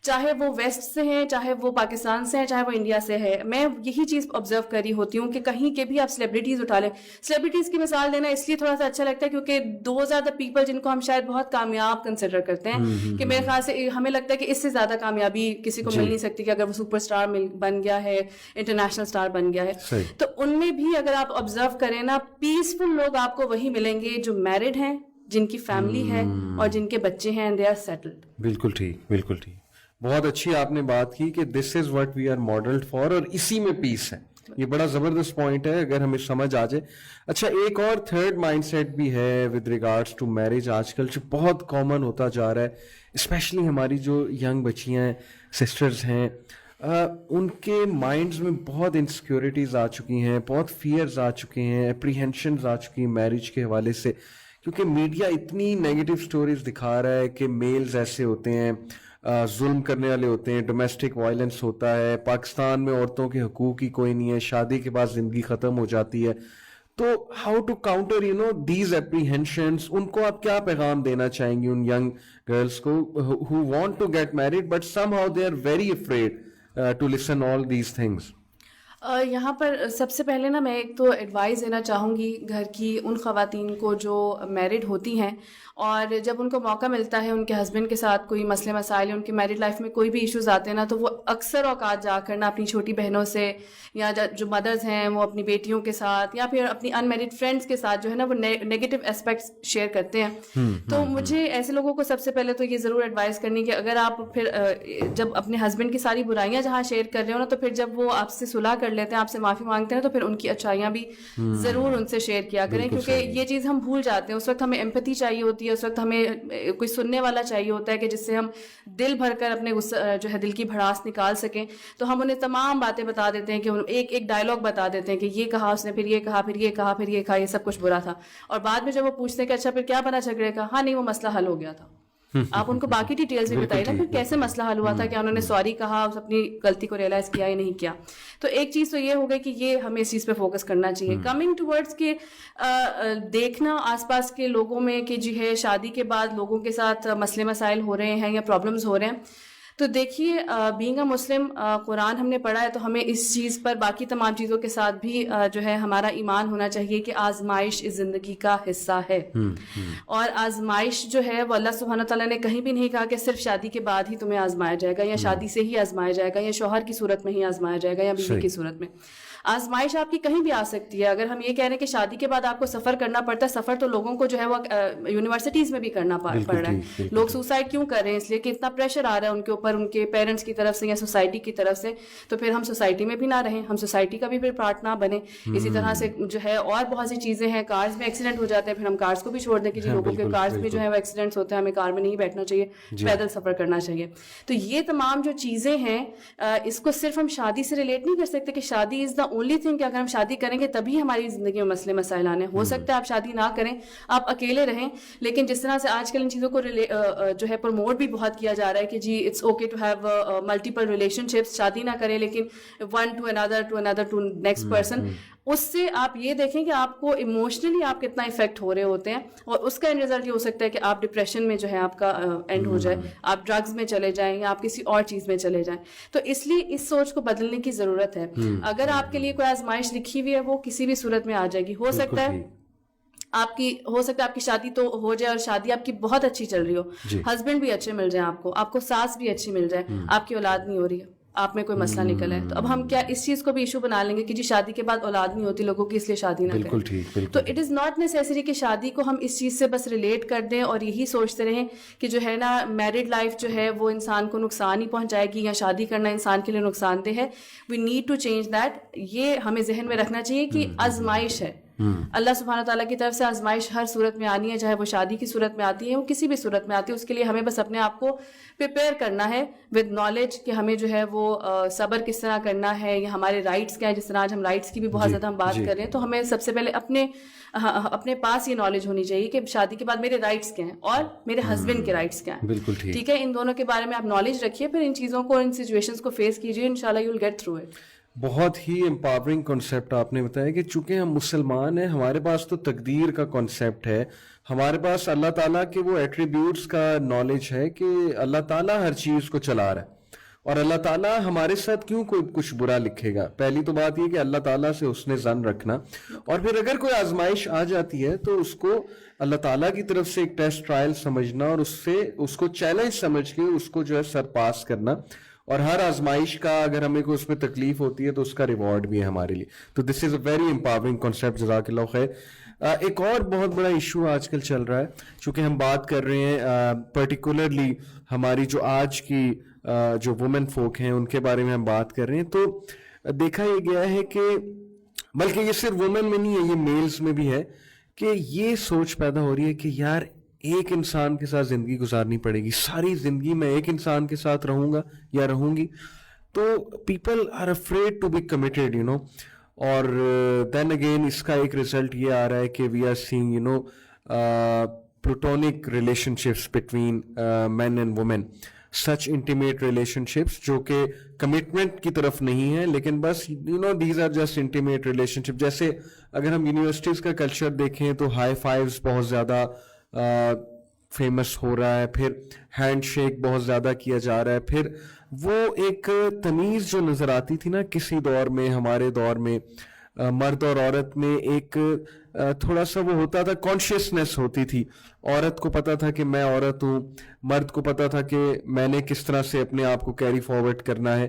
چاہے وہ ویسٹ سے ہیں, چاہے وہ پاکستان سے ہیں, چاہے وہ انڈیا سے ہے. میں یہی چیز آبزرو کر رہی ہوتی ہوں کہ کہیں کے بھی آپ سیلیبریٹیز اٹھا لیں. سیلیبریٹیز کی مثال دینا اس لیے تھوڑا سا اچھا لگتا ہے کیونکہ دوز آر دا پیپل جن کو ہم شاید بہت کامیاب کنسیڈر کرتے ہیں, کہ میرے خیال سے ہمیں لگتا ہے کہ اس سے زیادہ کامیابی کسی کو مل نہیں سکتی کہ اگر وہ سپر اسٹار بن گیا ہے, انٹرنیشنل اسٹار بن گیا ہے. تو ان میں بھی اگر آپ آبزرو کریں نا, پیسفل لوگ آپ کو وہی ملیں گے جو میرڈ ہیں, جن کی فیملی ہے اور جن کے بچے ہیں, دے آر سیٹلڈ. بالکل ٹھیک, بالکل ٹھیک. بہت اچھی آپ نے بات کی کہ this is what we are modelled for, اور اسی میں پیس ہے. یہ بڑا زبردست پوائنٹ ہے اگر ہمیں سمجھ آ جائے. اچھا, ایک اور تھرڈ مائنڈ سیٹ بھی ہے ود ریگارڈس ٹو میرج آج کل, جو بہت کامن ہوتا جا رہا ہے, اسپیشلی ہماری جو ینگ بچیاں ہیں, سسٹرز ہیں, ان کے مائنڈز میں بہت انسیکیورٹیز آ چکی ہیں, بہت فیئرز آ چکے ہیں, اپریہینشنز آ چکی ہیں میرج کے حوالے سے, کیونکہ میڈیا اتنی نیگیٹو سٹوریز دکھا رہا ہے کہ میلز ایسے ہوتے ہیں, ظلم کرنے والے ہوتے ہیں, ڈومیسٹک وائلنس ہوتا ہے, پاکستان میں عورتوں کے حقوق ہی کوئی نہیں ہے, شادی کے بعد زندگی ختم ہو جاتی ہے. تو how to counter these apprehensions, ان کو آپ کیا پیغام دینا چاہیں گی ان ینگ گرلس کو who want to get married but somehow they are very afraid to listen all these things? یہاں پر سب سے پہلے نا میں ایک تو ایڈوائز دینا چاہوں گی گھر کی ان خواتین کو جو میرڈ ہوتی ہیں, اور جب ان کو موقع ملتا ہے ان کے ہسبینڈ کے ساتھ کوئی مسئلے مسائل, ان کی میرڈ لائف میں کوئی بھی ایشوز آتے ہیں نا, تو وہ اکثر اوقات جا کر نا اپنی چھوٹی بہنوں سے, یا جو مدرز ہیں وہ اپنی بیٹیوں کے ساتھ, یا پھر اپنی ان میرڈ فرینڈس کے ساتھ جو ہے نا وہ نیگیٹو اسپیکٹس شیئر کرتے ہیں. تو مجھے ایسے لوگوں کو سب سے پہلے تو یہ ضرور ایڈوائز کرنی کہ اگر آپ پھر جب اپنے ہسبینڈ کی ساری برائیاں جہاں شیئر کر رہے ہو نا, تو پھر جب وہ آپ سے صلح کر لیتے ہیں, آپ سے معافی مانگتے ہیں, تو پھر ان کی اچھائیاں بھی ضرور ان سے شیئر کیا کریں, کیونکہ یہ چیز ہم بھول جاتے ہیں. اس وقت ہمیں ایمپتھی چاہیے ہوتی ہے, اس وقت ہمیں کوئی سننے والا چاہیے ہوتا ہے کہ جس سے ہم دل بھر کر اپنے جو ہے دل کی بھڑاس نکال سکیں. تو ہم انہیں تمام باتیں بتا دیتے ہیں کہ ایک ڈائلاگ بتا دیتے ہیں کہ یہ کہا اس نے, پھر یہ کہا, پھر یہ کہا, پھر یہ کہا, یہ سب کچھ برا تھا. اور بعد میں جب وہ پوچھتے ہیں کہ اچھا پھر کیا بنا جھگڑے کا, ہاں نہیں وہ مسئلہ حل ہو گیا تھا. آپ ان کو باقی ڈیٹیلز بھی بتائیے نا, پھر کیسے مسئلہ حل ہوا تھا, کیا انہوں نے سوری کہا, اپنی غلطی کو ریئلائز کیا یا نہیں کیا. تو ایک چیز تو یہ ہو گئی کہ یہ ہمیں اس چیز پہ فوکس کرنا چاہیے. کمنگ ٹورڈس کہ دیکھنا آس پاس کے لوگوں میں کہ جو ہے شادی کے بعد لوگوں کے ساتھ مسئلے مسائل ہو رہے ہیں یا پرابلمس ہو رہے ہیں, تو دیکھیے بینگ اے مسلم, قرآن ہم نے پڑھا ہے, تو ہمیں اس چیز پر باقی تمام چیزوں کے ساتھ بھی جو ہے ہمارا ایمان ہونا چاہیے کہ آزمائش اس زندگی کا حصہ ہے. اور آزمائش جو ہے وہ اللہ سبحانہ تعالیٰ نے کہیں بھی نہیں کہا کہ صرف شادی کے بعد ہی تمہیں آزمایا جائے گا, یا شادی سے ہی آزمایا جائے گا, یا شوہر کی صورت میں ہی آزمایا جائے گا, یا بیوی کی صورت میں. آزمائش آپ کی کہیں بھی آ سکتی ہے. اگر ہم یہ کہہ رہے ہیں کہ شادی کے بعد آپ کو سفر کرنا پڑتا ہے, سفر تو لوگوں کو جو ہے وہ یونیورسٹیز میں بھی کرنا پڑ رہا ہے. لوگ سوسائڈ کیوں کر رہے ہیں؟ اس لیے کہ اتنا پریشر آ رہا ہے ان کے اوپر, ان کے پیرنٹس کی طرف سے یا سوسائٹی کی طرف سے. تو پھر ہم سوسائٹی میں بھی نہ رہیں, ہم سوسائٹی کا بھی پھر پارٹ نہ بنے. اسی طرح سے جو ہے اور بہت سی چیزیں ہیں, کارز میں ایکسیڈنٹ ہو جاتے ہیں, پھر ہم کارز کو بھی چھوڑ دیں کہ جی لوگوں کے کارز میں جو ہے وہ ایکسیڈنٹس ہوتے ہیں, ہمیں کار میں نہیں بیٹھنا چاہیے, پیدل سفر کرنا چاہیے. تو یہ تمام جو چیزیں ہیں, اس کو صرف ہم شادی سے ریلیٹ نہیں کر سکتے کہ شادی از دا اونلی تھنگ, کہ اگر ہم شادی کریں گے تبھی ہماری زندگی میں مسئلے مسائل آنے. ہو سکتا ہے آپ شادی نہ کریں, آپ اکیلے رہیں, لیکن جس طرح سے آج کل ان چیزوں کو جو ہے پروموٹ بھی بہت کیا جا رہا ہے کہ جی it's okay to have multiple relationships, شادی نہ کریں لیکن one to another to next person. اس سے آپ یہ دیکھیں کہ آپ کو ایموشنلی آپ کتنا افیکٹ ہو رہے ہوتے ہیں, اور اس کا اینڈ رزلٹ یہ ہو سکتا ہے کہ آپ ڈپریشن میں جو ہے آپ کا اینڈ ہو جائے, آپ ڈرگز میں چلے جائیں, یا آپ کسی اور چیز میں چلے جائیں. تو اس لیے اس سوچ کو بدلنے کی ضرورت ہے. اگر آپ کے لیے کوئی آزمائش لکھی ہوئی ہے وہ کسی بھی صورت میں آ جائے گی. ہو سکتا ہے آپ کی شادی تو ہو جائے, اور شادی آپ کی بہت اچھی چل رہی ہو, ہسبینڈ بھی اچھے مل جائیں آپ کو ساس بھی اچھی مل جائے, آپ کی اولاد نہیں ہو رہی ہے, آپ میں کوئی مسئلہ نکلا ہے, تو اب ہم کیا اس چیز کو بھی ایشو بنا لیں گے کہ جی شادی کے بعد اولاد نہیں ہوتی لوگوں کی اس لیے شادی نہ کریں. تو اٹ از ناٹ نیسیسری کہ شادی کو ہم اس چیز سے بس ریلیٹ کر دیں اور یہی سوچتے رہیں کہ جو ہے نا میرڈ لائف جو ہے وہ انسان کو نقصان ہی پہنچائے گی, یا شادی کرنا انسان کے لیے نقصان دہ ہے. We need to change that. یہ ہمیں ذہن میں رکھنا چاہیے کہ آزمائش ہے, اللہ سبحانہ تعالیٰ کی طرف سے آزمائش ہر صورت میں آنی ہے, چاہے وہ شادی کی صورت میں آتی ہے, وہ کسی بھی صورت میں آتی ہے. اس کے لیے ہمیں بس اپنے آپ کو پریپیئر کرنا ہے ود نالج کہ ہمیں جو ہے وہ صبر کس طرح کرنا ہے, یا ہمارے رائٹس کیا ہیں. جس طرح آج ہم رائٹس کی بھی بہت زیادہ ہم بات کر رہے ہیں, تو ہمیں سب سے پہلے اپنے پاس یہ نالج ہونی چاہیے کہ شادی کے بعد میرے رائٹس کیا ہیں اور میرے ہسبینڈ کے رائٹس کیا ہیں. بالکل ٹھیک ہے, ان دونوں کے بارے میں آپ نالج رکھیے, پھر ان چیزوں کو, ان سچویشنز کو فیس کیجیے, انشاءاللہ you will get through it. بہت ہی امپاورنگ کانسیپٹ آپ نے بتایا کہ چونکہ ہم مسلمان ہیں ہمارے پاس تو تقدیر کا کانسیپٹ ہے, ہمارے پاس اللہ تعالیٰ کے وہ ایٹریبیوٹس کا نالج ہے کہ اللہ تعالیٰ ہر چیز کو چلا رہا ہے, اور اللہ تعالیٰ ہمارے ساتھ کیوں کوئی کچھ برا لکھے گا. پہلی تو بات یہ کہ اللہ تعالیٰ سے حسن ظن رکھنا, اور پھر اگر کوئی آزمائش آ جاتی ہے تو اس کو اللہ تعالیٰ کی طرف سے ایک ٹیسٹ ٹرائل سمجھنا, اور اس کو چیلنج سمجھ کے اس کو جو ہے سر پاس کرنا, اور ہر آزمائش کا اگر ہمیں کوئی اس میں تکلیف ہوتی ہے تو اس کا ریوارڈ بھی ہے ہمارے لیے. تو دس is a very empowering concept, جزاک اللہ خیر. ایک اور بہت بڑا ایشو آج کل چل رہا ہے, چونکہ ہم بات کر رہے ہیں پرٹیکولرلی ہماری جو آج کی جو وومن فوک ہیں ان کے بارے میں ہم بات کر رہے ہیں, تو دیکھا یہ گیا ہے کہ بلکہ یہ صرف وومن میں نہیں ہے, یہ میلز میں بھی ہے کہ یہ سوچ پیدا ہو رہی ہے کہ یار ایک انسان کے ساتھ زندگی گزارنی پڑے گی, ساری زندگی میں ایک انسان کے ساتھ رہوں گا یا رہوں گی. تو people are afraid to be committed you know, اور دین اگین اس کا ایک رزلٹ یہ آ رہا ہے کہ we are seeing you know platonic relationships between men and women, such intimate relationships جو کہ کمٹمنٹ کی طرف نہیں ہے, لیکن بس you know these are just intimate relationship. جیسے اگر ہم یونیورسٹیز کا کلچر دیکھیں تو ہائی فائیوز بہت زیادہ فیمس ہو رہا ہے, پھر ہینڈ شیک بہت زیادہ کیا جا رہا ہے, پھر وہ ایک تمیز جو نظر آتی تھی نا کسی دور میں, ہمارے دور میں مرد اور عورت میں ایک تھوڑا سا وہ ہوتا تھا, کانشیسنیس ہوتی تھی, عورت کو پتا تھا کہ میں عورت ہوں, مرد کو پتا تھا کہ میں نے کس طرح سے اپنے آپ کو کیری فارورڈ کرنا ہے.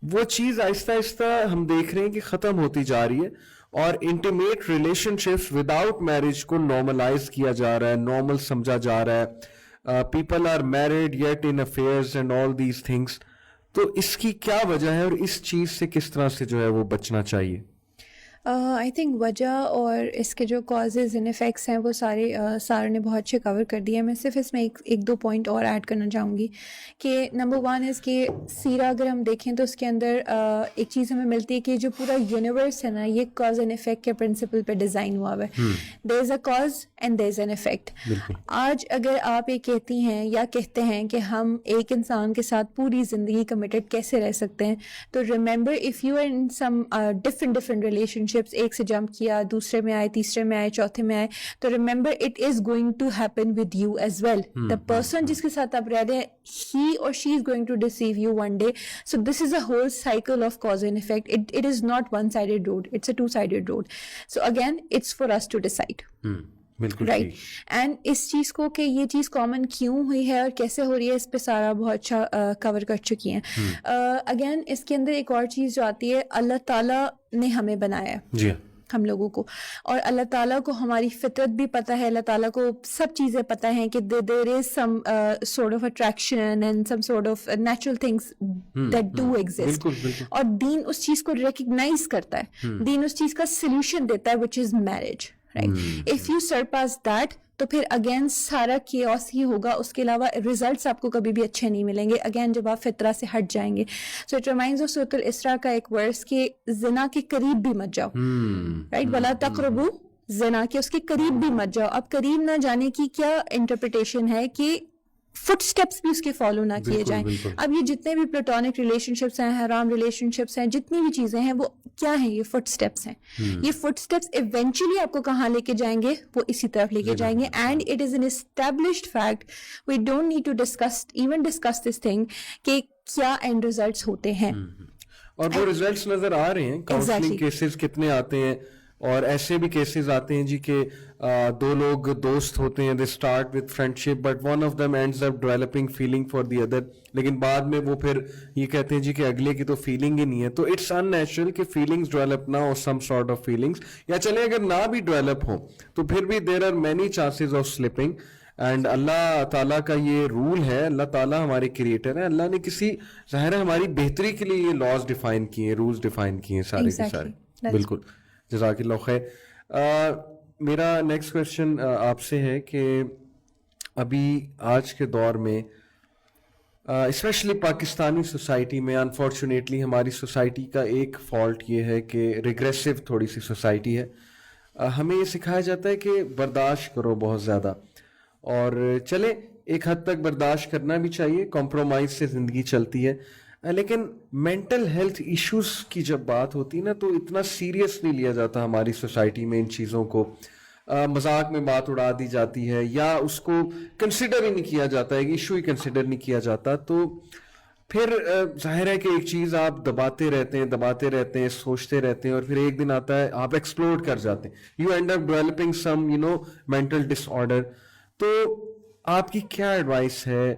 وہ چیز آہستہ آہستہ ہم دیکھ رہے ہیں کہ ختم ہوتی جا رہی ہے, اور intimate relationships without marriage کو نارملائز کیا جا رہا ہے, نارمل سمجھا جا رہا ہے. People are married yet in affairs and all these things. تو اس کی کیا وجہ ہے اور اس چیز سے کس طرح سے جو ہے وہ بچنا چاہیے؟ آئی تھنک وجہ اور اس کے جو کازز اینڈ افیکٹس ہیں وہ سارے نے بہت اچھے کور کر دیے. میں صرف اس میں ایک دو پوائنٹ اور ایڈ کرنا چاہوں گی کہ نمبر 1 از کہ سیرہ اگر ہم دیکھیں تو اس کے اندر ایک چیز ہمیں ملتی ہے کہ جو پورا یونیورس ہے نا یہ کاز اینڈ افیکٹ کے پرنسپل پہ ڈیزائن ہوا ہوا ہے. There is a cause and there is an effect. آج اگر آپ یہ کہتی ہیں یا کہتے ہیں کہ ہم ایک انسان کے ساتھ پوری زندگی کمیٹڈ کیسے رہ سکتے ہیں, تو remember if you are in some different relationships, ایک سے جمپ کیا, دوسرے میں آئے, تیسرے میں آئے, چوتھے میں آئے, تو remember it is going to happen with you as well. The person جس کے ساتھ آپ رہ رہے ہیں he or she is going to deceive you one day. So this is a whole cycle of cause and effect. It is not one-sided road, it's a two-sided road. So again it's for us to decide. Right. And اس چیز کو کہ یہ چیز common کیوں ہوئی ہے اور کیسے ہو رہی ہے اس پہ سارا بہت اچھا کور کر چکی ہیں. اگین اس کے اندر ایک اور چیز جو آتی ہے, اللہ تعالیٰ نے ہمیں بنایا ہے ہم لوگوں کو, اور اللہ تعالیٰ کو ہماری فطرت بھی پتہ ہے, اللہ تعالیٰ کو سب چیزیں پتہ ہیں کہ there is some sort of attraction and some sort of natural things that do exist, اور دین اس چیز کو ریکگنائز کرتا ہے, دین اس چیز کا سلوشن دیتا ہے which is marriage. Right. If you surpass that, تو پھر اگین سارا کیوس ہی ہوگا, اس کے علاوہ ریزلٹس آپ کو کبھی بھی اچھے نہیں ملیں گے اگین جب آپ فطرہ سے ہٹ جائیں گے. سو اٹ ریمائنڈز آف سورۃ الاسراء کا ایک ورس کہ زنا کے قریب بھی مت جاؤ, رائٹ, ولا تقربوا زنا, کہ اس کے قریب بھی مت جاؤ. اب قریب نہ جانے کی کیا انٹرپریٹیشن ہے کہ فٹ اسٹیپس بھی اس کے فالو نہ کیے جائیں. اب یہ جتنے بھی پلیٹونک ریلیشن شپس ہیں, حرام ریلیشن شپس ہیں, جتنی بھی چیزیں ہیں وہ کیا ہیں, یہ فٹ اسٹیپس ہیں. یہ فٹ اسٹیپس ایونچولی آپ کو کہاں لے کے جائیں گے, وہ اسی طرف لے کے جائیں گے. And it is an established fact, we don't need to discuss this thing کہ کیا اینڈ ریزلٹس ہوتے ہیں, اور وہ ریزلٹس نظر آ رہے ہیں. کاؤنسلنگ کیسز کتنے آتے ہیں, اور ایسے بھی کیسز آتے ہیں جی کہ دو لوگ دوست ہوتے ہیں, they start with friend ship but one of them ends up developing feeling for the other, لیکن بعد میں وہ پھر یہ کہتے ہیں جی کہ اگلے کی تو فیلنگ ہی نہیں ہے. تو اٹس ان نیچرل کہ فیلنگس ڈیولپ نہ ہو, سم سارٹ آف فیلنگس, یا چلے اگر نہ بھی ڈیولپ ہو تو پھر بھی there are many chances of slipping. And اللہ تعالیٰ کا یہ رول ہے, اللہ تعالیٰ ہمارے کریٹر ہیں, اللہ نے کسی ظاہر ہے ہماری بہتری کے لیے یہ لاز ڈیفائن کیے ہیں, رولز ڈیفائن کیے ہیں سارے کے سارے. بالکل, جزاک اللہ خیر. میرا نیکسٹ کویشچن آپ سے ہے کہ ابھی آج کے دور میں اسپیشلی پاکستانی سوسائٹی میں انفارچونیٹلی ہماری سوسائٹی کا ایک فالٹ یہ ہے کہ ریگریسو تھوڑی سی سوسائٹی ہے. ہمیں یہ سکھایا جاتا ہے کہ برداشت کرو بہت زیادہ, اور چلے ایک حد تک برداشت کرنا بھی چاہیے, کمپرومائز سے زندگی چلتی ہے. لیکن مینٹل ہیلتھ ایشوز کی جب بات ہوتی ہے نا تو اتنا سیریس نہیں لیا جاتا ہماری سوسائٹی میں ان چیزوں کو, مذاق میں بات اڑا دی جاتی ہے یا اس کو کنسیڈر ہی نہیں کیا جاتا ہے, ایشو ہی کنسیڈر نہیں کیا جاتا. تو پھر ظاہر ہے کہ ایک چیز آپ دباتے رہتے ہیں سوچتے رہتے ہیں اور پھر ایک دن آتا ہے آپ ایکسپلوڈ کر جاتے ہیں, you end up developing some mental disorder. تو آپ کی کیا ایڈوائس ہے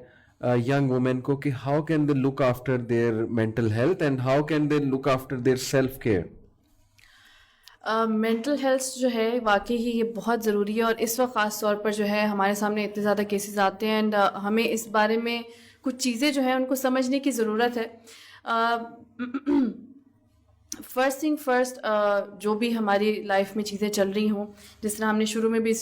young women کو کہ how can they look after their mental health and how can they look after their self care? Mental health جو ہے واقعی ہی یہ بہت ضروری ہے, اور اس وقت خاص طور پر جو ہے ہمارے سامنے اتنے زیادہ کیسز آتے ہیں اینڈ ہمیں اس بارے میں کچھ چیزیں جو ہیں ان کو سمجھنے کی ضرورت ہے. فرسٹ تھنگ فرسٹ, جو بھی ہماری لائف میں چیزیں چل رہی ہوں, جس طرح ہم نے شروع میں بھی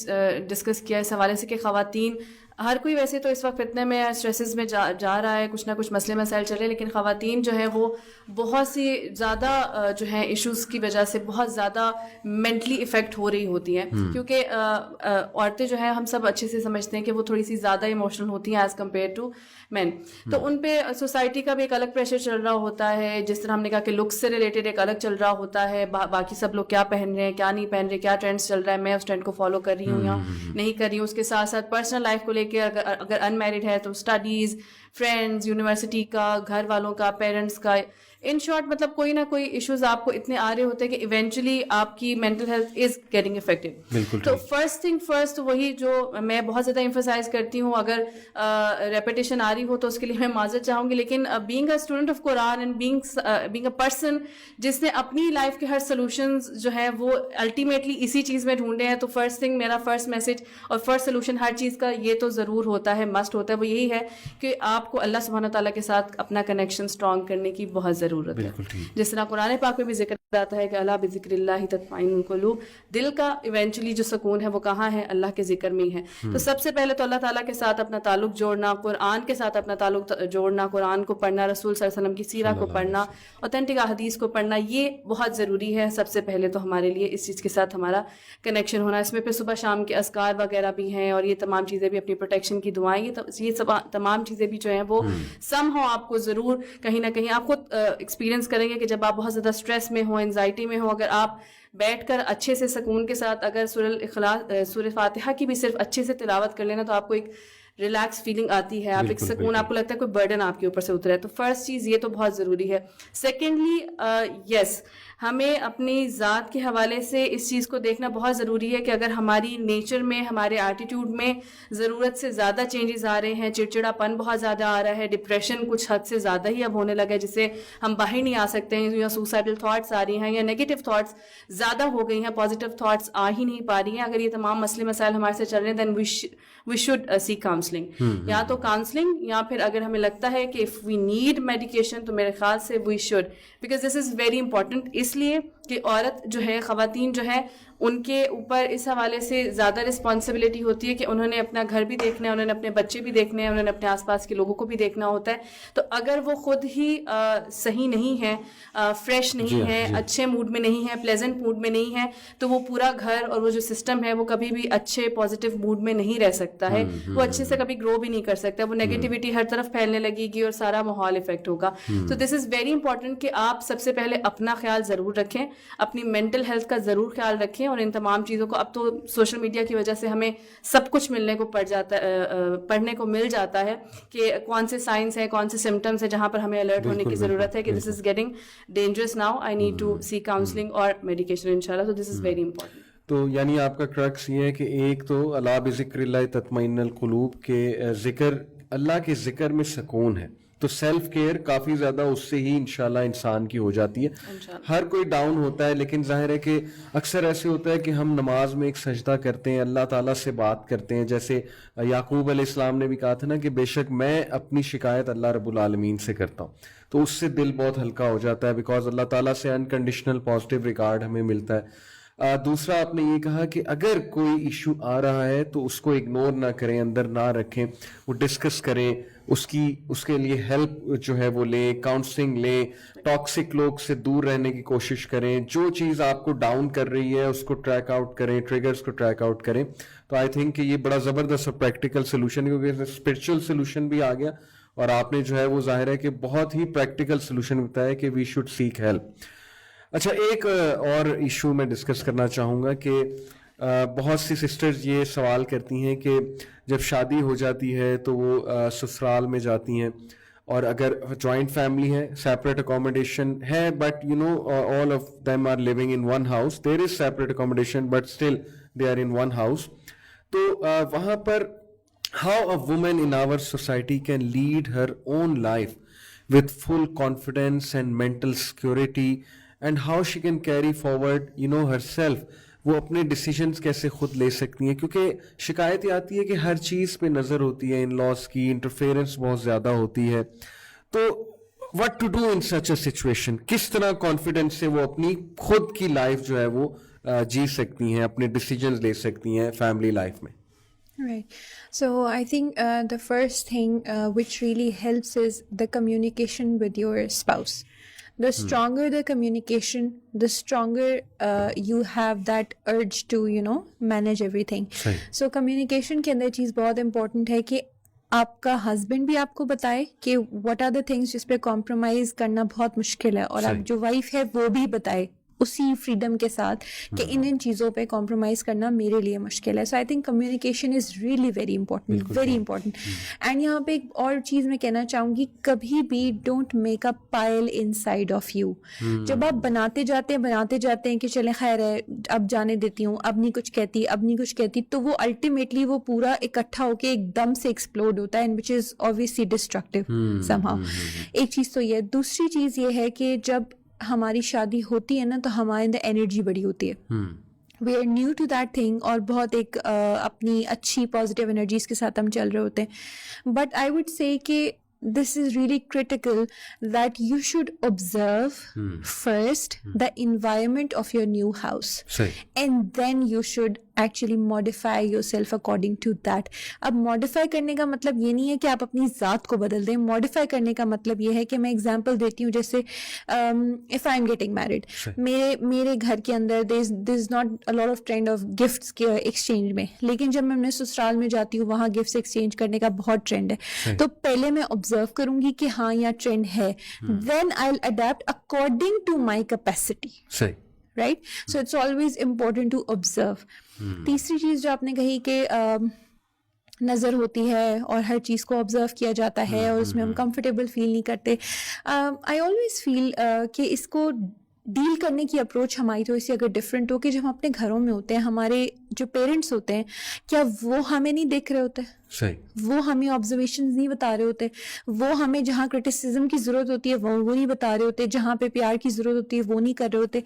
ڈسکس کیا اس حوالے سے کہ خواتین, ہر کوئی ویسے تو اس وقت فتنے میں اسٹریسز میں جا رہا ہے, کچھ نہ کچھ مسئلے مسائل چل رہے ہیں, لیکن خواتین جو ہے وہ بہت سی زیادہ جو ہے ایشوز کی وجہ سے بہت زیادہ مینٹلی افیکٹ ہو رہی ہوتی ہیں, کیونکہ عورتیں جو ہیں ہم سب اچھے سے سمجھتے ہیں کہ وہ تھوڑی سی زیادہ ایموشنل ہوتی ہیں ایز کمپیئر ٹو مین. تو ان پہ سوسائٹی کا بھی ایک الگ پریشر چل رہا ہوتا ہے, جس طرح ہم نے کہا کہ لکس سے ریلیٹڈ ایک الگ چل رہا ہوتا ہے, باقی سب لوگ کیا پہن رہے ہیں کیا نہیں پہن رہے, کیا ٹرینڈس چل رہا ہے, میں اس ٹرینڈ کو فالو کر رہی ہوں یا نہیں کر رہی ہوں. اس کے ساتھ ساتھ پرسنل لائف کو لے کے اگر ان میرڈ ہے تو اسٹڈیز, فرینڈز, یونیورسٹی کا, گھر والوں کا, پیرنٹس کا, ان شارٹ مطلب کوئی نہ کوئی ایشوز آپ کو اتنے آ رہے ہوتے ہیں کہ ایونچولی آپ کی mental health is getting affected. تو فرسٹ تھنگ فرسٹ وہی جو میں بہت زیادہ ایمفسائز کرتی ہوں, اگر ریپیٹیشن آ رہی ہو تو اس کے لیے میں معذرت چاہوں گی, لیکن being a student of Quran and being a person جس نے اپنی لائف کے ہر سولوشنز جو ہے وہ الٹیمیٹلی اسی چیز میں ڈھونڈے ہیں, تو فرسٹ تھنگ میرا فرسٹ میسج اور فرسٹ سولوشن ہر چیز کا یہ تو ضرور ہوتا ہے, مسٹ ہوتا ہے, وہ یہی ہے کہ آپ کو اللہ سبحانہ تعالیٰ کے ساتھ اپنا کنیکشن اسٹرانگ کرنے کی بہت ضرورت ہے. جس طرح قرآن پاک میں بھی ذکر آتا ہے کہ اللہ بذکر اللہ تطمئن القلوب, دل کا ایونچولی جو سکون ہے وہ کہاں ہے, اللہ کے ذکر میں ہے. تو سب سے پہلے تو اللہ تعالیٰ کے ساتھ اپنا تعلق جوڑنا, قرآن کے ساتھ اپنا تعلق جوڑنا, قرآن کو پڑھنا, رسول صلی اللہ علیہ وسلم کی سیرہ کو پڑھنا, اوتھینٹک احادیث کو پڑھنا, یہ بہت ضروری ہے. سب سے پہلے تو ہمارے لیے اس چیز کے ساتھ ہمارا کنیکشن ہونا, اس میں پھر صبح شام کے اذکار وغیرہ بھی ہیں, اور یہ تمام چیزیں بھی, اپنی پروٹیکشن کی دعائیں, یہ تمام چیزیں بھی جو ہیں وہ سم ہو آپ کو ضرور کہیں نہ کہیں آپ خود ایکسپیرینس کریں گے کہ جب آپ بہت زیادہ اسٹریس میں ہو, انزائٹی میں ہو, اگر آپ بیٹھ کر اچھے سے سکون کے ساتھ اگر سورہ فاتحہ کی بھی صرف اچھے سے تلاوت کر لینا تو آپ کو ایک ریلیکس فیلنگ آتی ہے, آپ ایک سکون, آپ کو لگتا ہے کوئی برڈن آپ کے اوپر سے اترا ہے. تو فرسٹ چیز یہ تو بہت ضروری ہے. سیکنڈلی یس, ہمیں اپنی ذات کے حوالے سے اس چیز کو دیکھنا بہت ضروری ہے کہ اگر ہماری نیچر میں, ہمارے ایٹیٹیوڈ میں ضرورت سے زیادہ چینجز آ رہے ہیں, چڑچڑا پن بہت زیادہ آ رہا ہے, ڈپریشن کچھ حد سے زیادہ ہی اب ہونے لگا ہے جس سے ہم باہر نہیں آ سکتے ہیں, یا سوسائڈل تھاٹس آ رہی ہیں, یا نیگیٹو تھاٹس زیادہ ہو گئی ہیں, پازیٹیو تھاٹس آ ہی نہیں پا رہی ہیں, اگر یہ تمام مسئلے مسائل ہمارے سے چل رہے ہیں دین وی شوڈ سی کاؤنسلنگ, یا تو کاؤنسلنگ, یا پھر اگر ہمیں لگتا ہے کہ اف وی نیڈ میڈیکیشن تو میرے خیال سے we should, because this is very important. اس لیے کہ عورت جو ہے, خواتین جو ہے, ان کے اوپر اس حوالے سے زیادہ رسپانسبلٹی ہوتی ہے کہ انہوں نے اپنا گھر بھی دیکھنا ہے, انہوں نے اپنے بچے بھی دیکھنے ہیں, انہوں نے اپنے آس پاس کے لوگوں کو بھی دیکھنا ہوتا ہے. تو اگر وہ خود ہی صحیح نہیں ہے, فریش نہیں ہے, اچھے موڈ میں نہیں ہے, پلیزنٹ موڈ میں نہیں ہے, تو وہ پورا گھر اور وہ جو سسٹم ہے وہ کبھی بھی اچھے پازیٹیو موڈ میں نہیں رہ سکتا ہے, وہ اچھے سے کبھی گرو بھی نہیں کر سکتا, وہ نیگیٹیوٹی ہر طرف پھیلنے لگے گی اور سارا ماحول افیکٹ ہوگا. تو دس از ویری امپورٹنٹ کہ آپ سب سے پہلے اپنا خیال ضرور رکھیں, اپنی مینٹل ہیلتھ کا ضرور خیال رکھیں, اور ان تمام چیزوں کو, اب تو سوشل میڈیا کی وجہ سے ہمیں سب کچھ پڑھنے کو مل جاتا ہے کہ کون سے سائنس ہیں, کون سے سمٹمس ہیں جہاں پر ہمیں الرٹ ہونے کی ضرورت ہے کہ this is getting dangerous now, I need to see counselling اور میڈیکیشن انشاءاللہ. So this is very important. تو یعنی آپ کا کرکس یہ ہے کہ ایک تو الا بذکر اللہ تطمئن القلوب کے ذکر, اللہ کے ذکر میں سکون ہے, تو سیلف کیئر کافی زیادہ اس سے ہی انشاءاللہ انسان کی ہو جاتی ہے. ہر کوئی ڈاؤن ہوتا ہے, لیکن ظاہر ہے کہ اکثر ایسے ہوتا ہے کہ ہم نماز میں ایک سجدہ کرتے ہیں, اللہ تعالیٰ سے بات کرتے ہیں, جیسے یعقوب علیہ السلام نے بھی کہا تھا نا کہ بے شک میں اپنی شکایت اللہ رب العالمین سے کرتا ہوں, تو اس سے دل بہت ہلکا ہو جاتا ہے, بیکاز اللہ تعالیٰ سے انکنڈیشنل پازیٹیو ریگارڈ ہمیں ملتا ہے. دوسرا آپ نے یہ کہا کہ اگر کوئی ایشو آ رہا ہے تو اس کو اگنور نہ کریں, اندر نہ رکھیں, وہ ڈسکس کریں, اس کے لیے ہیلپ جو ہے وہ لیں, کاؤنسلنگ لیں, ٹاکسک لوگ سے دور رہنے کی کوشش کریں, جو چیز آپ کو ڈاؤن کر رہی ہے اس کو ٹریک آؤٹ کریں, ٹریگرز کو ٹریک آؤٹ کریں. تو آئی تھنک کہ یہ بڑا زبردست اور پریکٹیکل سولوشن ہے, کیونکہ اسپرچل سولوشن بھی آ گیا اور آپ نے جو ہے وہ ظاہر ہے کہ بہت ہی پریکٹیکل سولوشن بتایا کہ وی شوڈ سیک ہیلپ. اچھا ایک اور ایشو میں ڈسکس کرنا چاہوں گا کہ بہت سی سسٹرز یہ سوال کرتی ہیں کہ جب شادی ہو جاتی ہے تو وہ سسرال میں جاتی ہیں, اور اگر جوائنٹ فیملی ہے, سیپریٹ اکوموڈیشن ہے, but you know all of them are living in one house, there is separate accommodation but still they are in one house, تو وہاں پر how a woman in our society can lead her own life with full confidence and mental security, and how she can carry forward herself, وہ اپنے decisions کیسے خود لے سکتی ہیں, کیونکہ شکایت یہ آتی ہے کہ ہر چیز پہ نظر ہوتی ہے, ان لاس کی انٹرفیئرنس بہت زیادہ ہوتی ہے. تو what to do in such a situation, کس طرح کانفیڈنس سے وہ اپنی خود کی لائف جو ہے وہ جی سکتی ہیں, اپنے ڈیسیجنز لے سکتی ہیں فیملی لائف میں. Right. So I think the first thing which really helps is the communication with your spouse. The stronger the communication, the stronger you have that urge to, manage everything. So communication کے اندر چیز بہت important ہے کہ آپ کا husband بھی آپ کو بتائے کہ what are the things جس پہ کمپرومائز کرنا بہت مشکل ہے, اور آپ جو وائف ہے وہ بھی بتائے اسی فریڈم کے ساتھ کہ ان چیزوں پہ کمپرومائز کرنا میرے لیے مشکل ہے. So I think communication is really very important, very important. And یہاں پہ ایک اور چیز میں کہنا چاہوں گی, کبھی بھی don't make a pile inside of you. جب آپ بناتے جاتے ہیں کہ چلیں خیر ہے اب جانے دیتی ہوں, اب نہیں کچھ کہتی, تو وہ الٹیمیٹلی وہ پورا اکٹھا ہو کے ایک دم سے ایکسپلوڈ ہوتا ہے, and which is obviously destructive somehow. ایک چیز تو یہ. دوسری چیز یہ ہے کہ جب ہماری شادی ہوتی ہے نا تو ہمارے اندر انرجی بڑی ہوتی ہے, we are new to that thing, اور بہت ایک اپنی اچھی پازیٹیو انرجیز کے ساتھ ہم چل رہے ہوتے ہیں. بٹ آئی وڈ سے کہ this is really critical that you should observe first the environment of your new house, and then you should actually modify yourself according to that. اب modify کرنے کا مطلب یہ نہیں ہے کہ آپ اپنی ذات کو بدل دیں. modify کرنے کا مطلب یہ ہے کہ میں example دیتی ہوں, جیسے if I am getting married, میرے گھر کے اندر there is not a lot of trend of gifts کے exchange میں, لیکن جب میں اپنے سسرال میں جاتی ہوں وہاں gifts exchange کرنے کا بہت ٹرینڈ ہے. تو پہلے میں observe کروں گی کہ ہاں یہاں ٹرینڈ ہے, then I'll adapt according to my capacity. Right? So it's always important to observe. تیسری چیز جو آپ نے کہی کہ نظر ہوتی ہے اور ہر چیز کو آبزرو کیا جاتا ہے اور اس میں ہم کمفرٹیبل فیل نہیں کرتے. آئی آلویز فیل کہ اس کو ڈیل کرنے کی اپروچ ہماری تھوڑی سی اگر ڈفرینٹ ہو, کہ جب ہم اپنے گھروں میں ہوتے ہیں, ہمارے جو پیرنٹس ہوتے ہیں کیا وہ ہمیں نہیں دیکھ رہے ہوتے, وہ ہمیں آبزرویشنز نہیں بتا رہے ہوتے, وہ ہمیں جہاں کرٹیسزم کی ضرورت ہوتی ہے وہ نہیں بتا رہے ہوتے, جہاں پہ پیار کی ضرورت ہوتی ہے وہ نہیں کر رہے ہوتے.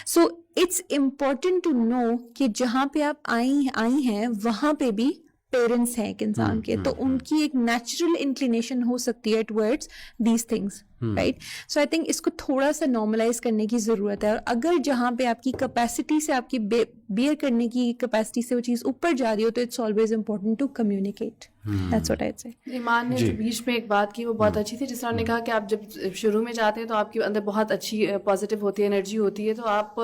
So it's important to know کہ جہاں پہ آپ آئی ہیں وہاں پہ بھی پیرنٹس ہیں ایک انسان کے, تو ان کی ایک نیچرل انکلینیشن ہو سکتی ہے towards these things, right. So I think اس کو تھوڑا سا نارملائز کرنے کی ضرورت ہے, اور اگر جہاں پہ آپ کی کیپیسٹی سے, آپ کی بیئر کرنے کی کیپیسٹی سے وہ چیز اوپر جا رہی ہو, تو it's always important to communicate. That's what I say. Iman نے جو بیچ میں ایک بات کی وہ بہت اچھی تھی, جس طرح نے کہا کہ آپ جب شروع میں جاتے ہیں تو آپ کے اندر بہت اچھی پازیٹیو ہوتی ہے, انرجی ہوتی ہے, تو آپ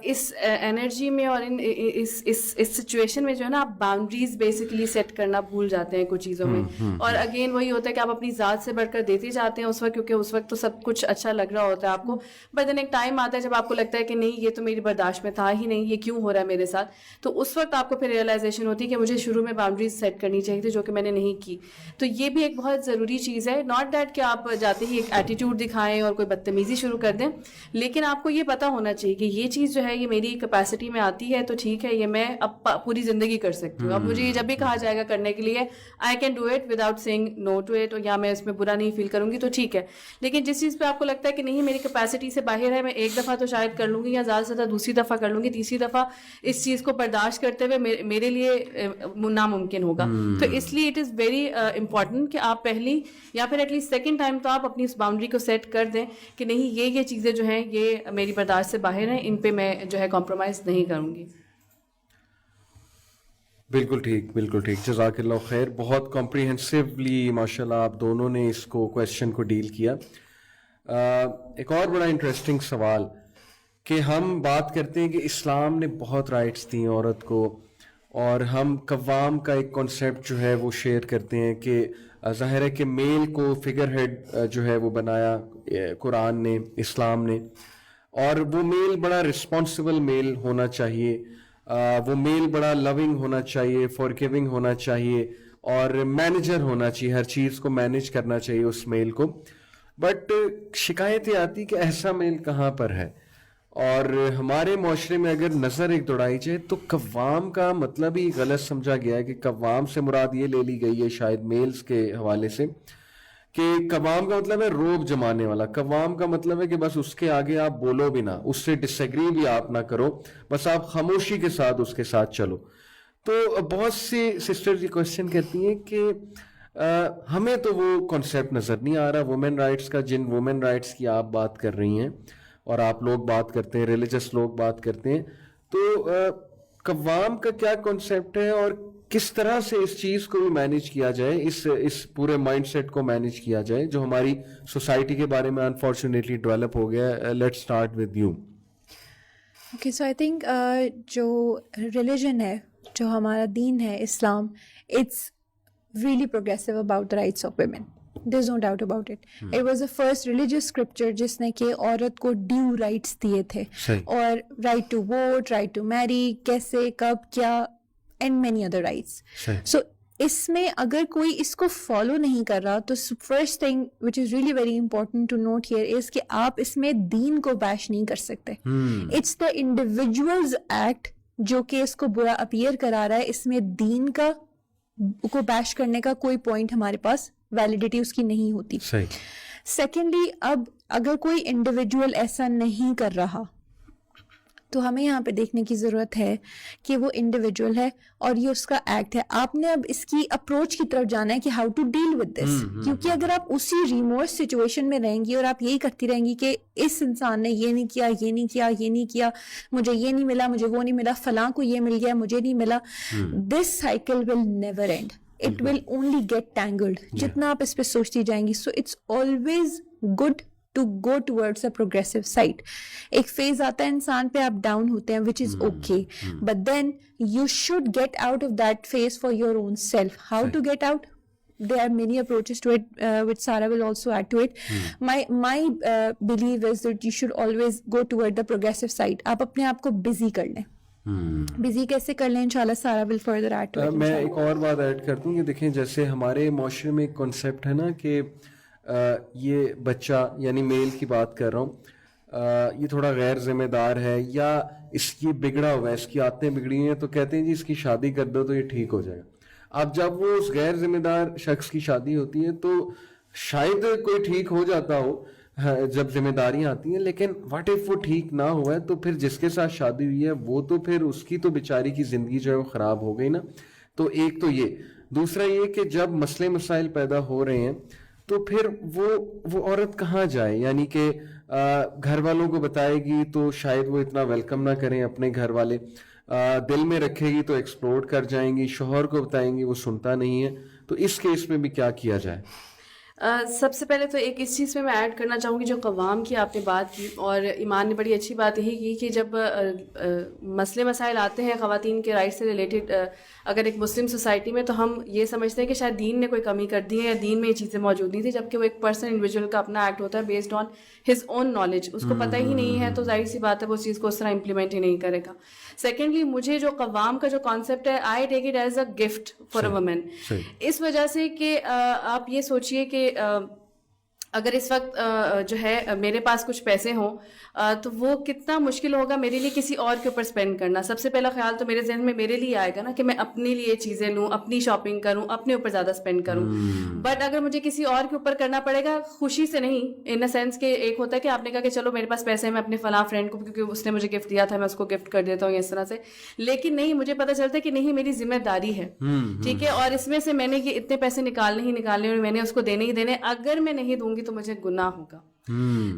اس انرجی میں اور اس سچویشن میں جو ہے نا آپ باؤنڈریز بیسیکلی سیٹ کرنا بھول جاتے ہیں کچھ چیزوں میں. اور اگین وہی ہوتا ہے کہ آپ اپنی ذات سے بڑھ کر دیتے جاتے ہیں اس وقت, کیونکہ اس وقت تو سب کچھ اچھا لگ رہا ہوتا ہے آپ کو, بٹ دین ایک ٹائم آتا ہے جب آپ کو لگتا ہے کہ نہیں یہ تو میری برداشت میں تھا ہی نہیں, یہ کیوں ہو رہا ہے میرے ساتھ. تو اس وقت آپ کو پھر ریئلائزیشن ہوتی ہے کہ مجھے شروع میں باؤنڈریز سیٹ کرنی چاہیے تھی, جو کہ میں نے نہیں کی. تو یہ بھی ایک بہت ضروری چیز ہے. ناٹ دیٹ کہ آپ جاتے ہی ایک ایٹیٹیوڈ دکھائیں اور کوئی بدتمیزی شروع کر دیں, لیکن آپ کو یہ پتا ہونا چاہیے کہ یہ چیز جو ہے یہ میری کیپیسٹی میں آتی ہے, تو ٹھیک ہے, یہ میں اب پوری زندگی کر سکتی ہوں. اب مجھے یہ جب بھی کہا جائے گا کرنے کے لیے, I can do it without saying no to it, یا میں اس میں برا نہیں فیل کروں گی تو ٹھیک ہے. لیکن جس چیز پہ آپ کو لگتا ہے کہ نہیں میری کیپیسٹی سے باہر ہے, میں ایک دفعہ تو شاید کر لوں گی, یا زیادہ سے زیادہ دوسری دفعہ کر لوں گی, تیسری دفعہ اس چیز کو برداشت کرتے ہوئے میرے لیے ناممکن ہوگا. تو اس لیے اٹ از ویری امپورٹنٹ کہ آپ پہلی یا پھر ایٹ لیسٹ سیکنڈ ٹائم تو آپ اپنی اس باؤنڈری کو سیٹ کر دیں کہ نہیں یہ چیزیں جو ہیں یہ میری برداشت سے باہر ہیں, ان پہ میں جو ہے کمپرومائز نہیں کروں گی. بالکل ٹھیک, بالکل ٹھیک, جزاک اللہ خیر. بہت کمپریہنسولی ماشاء اللہ آپ دونوں نے اس کویشچن کو ڈیل کیا. ایک اور بڑا انٹرسٹنگ سوال کہ ہم بات کرتے ہیں کہ اسلام نے بہت رائٹس دی عورت کو, اور ہم قوام کا ایک کانسیپٹ جو ہے وہ شیئر کرتے ہیں کہ ظاہر ہے کہ میل کو فگر ہیڈ جو ہے وہ بنایا قرآن نے, اسلام نے, اور وہ میل بڑا رسپانسبل میل ہونا چاہیے, وہ میل بڑا لونگ ہونا چاہیے, فورگیونگ ہونا چاہیے, اور مینیجر ہونا چاہیے, ہر چیز کو مینیج کرنا چاہیے اس میل کو. بٹ شکایتیں آتی کہ ایسا میل کہاں پر ہے, اور ہمارے معاشرے میں اگر نظر ایک دوڑائی جائے تو قوام کا مطلب ہی غلط سمجھا گیا ہے کہ قوام سے مراد یہ لے لی گئی ہے شاید میلز کے حوالے سے کہ قوام کا مطلب ہے روب جمانے والا. قوام کا مطلب ہے کہ بس اس کے آگے آپ بولو بھی نہ, اس سے ڈس ایگری بھی آپ نہ کرو, بس آپ خاموشی کے ساتھ اس کے ساتھ چلو. تو بہت سی سسٹرز یہ کوشچن کرتی ہیں کہ ہمیں تو وہ کانسیپٹ نظر نہیں آ رہا وومن رائٹس کا, جن وومن رائٹس کی آپ بات کر رہی ہیں اور آپ لوگ بات کرتے ہیں, ریلیجس لوگ بات کرتے ہیں, تو قوام کا کیا کانسیپٹ ہے اور کس طرح سے اس چیز کو بھی مینیج کیا جائے, اس پورے مائنڈ سیٹ کو مینیج کیا جائے جو ہماری سوسائٹی کے بارے میں انفارچونیٹلی ڈیولپ ہو گیا ہے. Let's start with you. Okay, so I think جو ریلیجن ہے, جو ہمارا دین ہے اسلام, it's really progressive about the rights of women. There's no doubt about it. It was the first religious scripture جس نے کہ عورت کو ڈیو رائٹس دیے تھے, اور right to vote, right to marry, کیسے, کب, کیا, and many other rights. So اس میں اگر کوئی اس کو فالو نہیں کر رہا تو first thing which is really very important to note here is کہ آپ اس میں دین کو بیش نہیں کر سکتے. اٹس دا انڈیویجولز ایکٹ جو کہ اس کو برا اپیئر کرا رہا ہے, اس میں دین کو بیش کرنے کا کوئی پوائنٹ ہمارے پاس ویلیڈیٹی اس کی نہیں ہوتی. سیکنڈلی, اب اگر کوئی انڈیویجول ایسا نہیں کر رہا تو ہمیں یہاں پہ دیکھنے کی ضرورت ہے کہ وہ انڈیویجول ہے اور یہ اس کا ایکٹ ہے. آپ نے اب اس کی اپروچ کی طرف جانا ہے کہ how to deal with this, کیونکہ اگر آپ اسی ریمورس سچویشن میں رہیں گی اور آپ یہی کرتی رہیں گی کہ اس انسان نے یہ نہیں کیا, یہ نہیں کیا, یہ نہیں کیا, مجھے یہ نہیں ملا, مجھے وہ نہیں ملا, فلاں کو یہ مل گیا, مجھے نہیں ملا, this cycle will never and. It will only get tangled. جتنا آپ اس پہ سوچتی جائیں گی. So it's always good to go towards a progressive side. ایک فیز آتا ہے انسان پہ, آپ ڈاؤن ہوتے ہیں, which is okay. But then you should get out of that phase for your own self. How to get out? There are many approaches to it, which Sarah will also add to it. My belief is that you should always go toward the progressive side. آپ اپنے آپ کو busy کر لیں. Busy کیسے کر لیں, انشاءاللہ Sara will further add to it. میں ایک اور بات ایڈ کر دوں کہ دیکھیں جیسے ہمارے معاشرے میں ایک کنسیپٹ ہے نا کہ یہ بچہ, یعنی میل کی بات کر رہا ہوں, یہ تھوڑا غیر ذمہ دار ہے یا اس کی بگڑا ہوا ہے, اس کی عادتیں بگڑی ہیں, تو کہتے ہیں جی اس کی شادی کر دو تو یہ ٹھیک ہو جائے گا. اب جب وہ اس غیر ذمہ دار شخص کی شادی ہوتی ہے تو شاید کوئی ٹھیک ہو جاتا ہو جب ذمہ داریاں آتی ہیں, لیکن واٹ اف وہ ٹھیک نہ ہوا ہے تو پھر جس کے ساتھ شادی ہوئی ہے وہ تو پھر اس کی تو بیچاری کی زندگی جو ہے وہ خراب ہو گئی نا. تو ایک تو یہ, دوسرا یہ کہ جب مسئلے مسائل پیدا ہو رہے ہیں تو پھر وہ عورت کہاں جائے, یعنی کہ گھر والوں کو بتائے گی تو شاید وہ اتنا ویلکم نہ کریں, اپنے گھر والے دل میں رکھے گی تو ایکسپلوڈ کر جائیں گی, شوہر کو بتائیں گی وہ سنتا نہیں ہے. تو اس کیس میں بھی کیا کیا جائے؟ سب سے پہلے تو ایک اس چیز میں ایڈ کرنا چاہوں گی جو قوام کی آپ نے بات کی, اور ایمان نے بڑی اچھی بات یہی کی کہ جب مسئلے مسائل آتے ہیں خواتین کے رائٹ سے ریلیٹڈ اگر ایک مسلم سوسائٹی میں, تو ہم یہ سمجھتے ہیں کہ شاید دین نے کوئی کمی کر دی ہے یا دین میں یہ چیزیں موجود نہیں تھی, جبکہ وہ ایک پرسن انڈیویجول کا اپنا ایکٹ ہوتا ہے based on his own knowledge. اس کو پتہ ہی نہیں ہے تو ظاہر سی بات ہے وہ اس چیز کو اس طرح امپلیمنٹ ہی نہیں کرے گا. سیکنڈلی, مجھے جو قوام کا جو کانسیپٹ ہے, I take it as a gift for a woman, اس وجہ سے کہ آپ یہ سوچیے کہ اگر اس وقت جو ہے میرے پاس کچھ پیسے ہوں تو وہ کتنا مشکل ہوگا میرے لیے کسی اور کے اوپر اسپینڈ کرنا. سب سے پہلا خیال تو میرے ذہن میں میرے لیے آئے گا نا کہ میں اپنے لیے چیزیں لوں, اپنی شاپنگ کروں, اپنے اوپر زیادہ اسپینڈ کروں. بٹ اگر مجھے کسی اور کے اوپر کرنا پڑے گا, خوشی سے نہیں, ان اے سینس کہ ایک ہوتا ہے کہ آپ نے کہا کہ چلو میرے پاس پیسے ہیں, میں اپنے فلاں فرینڈ کو, کیونکہ اس نے مجھے گفٹ دیا تھا, میں اس کو گفٹ کر دیتا ہوں اس طرح سے. لیکن نہیں, مجھے پتہ چلتا ہے کہ نہیں, میری ذمہ داری ہے, ٹھیک ہے, اور اس میں سے میں نے یہ اتنے پیسے نکالنے اور میں نے اس کو دینے ہی دینے. اگر میں نہیں دوں گی تو مجھے گناہ ہوگا.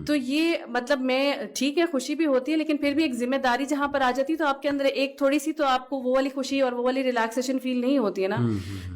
تو یہ مطلب میں ٹھیک ہے خوشی بھی ہوتی ہے لیکن پھر بھی ایک ذمہ داری جہاں پر آ جاتی ہے تو آپ کے اندر ایک تھوڑی سی تو آپ کو وہ والی خوشی اور وہ والی ریلیکسیشن فیل نہیں ہوتی ہے نا.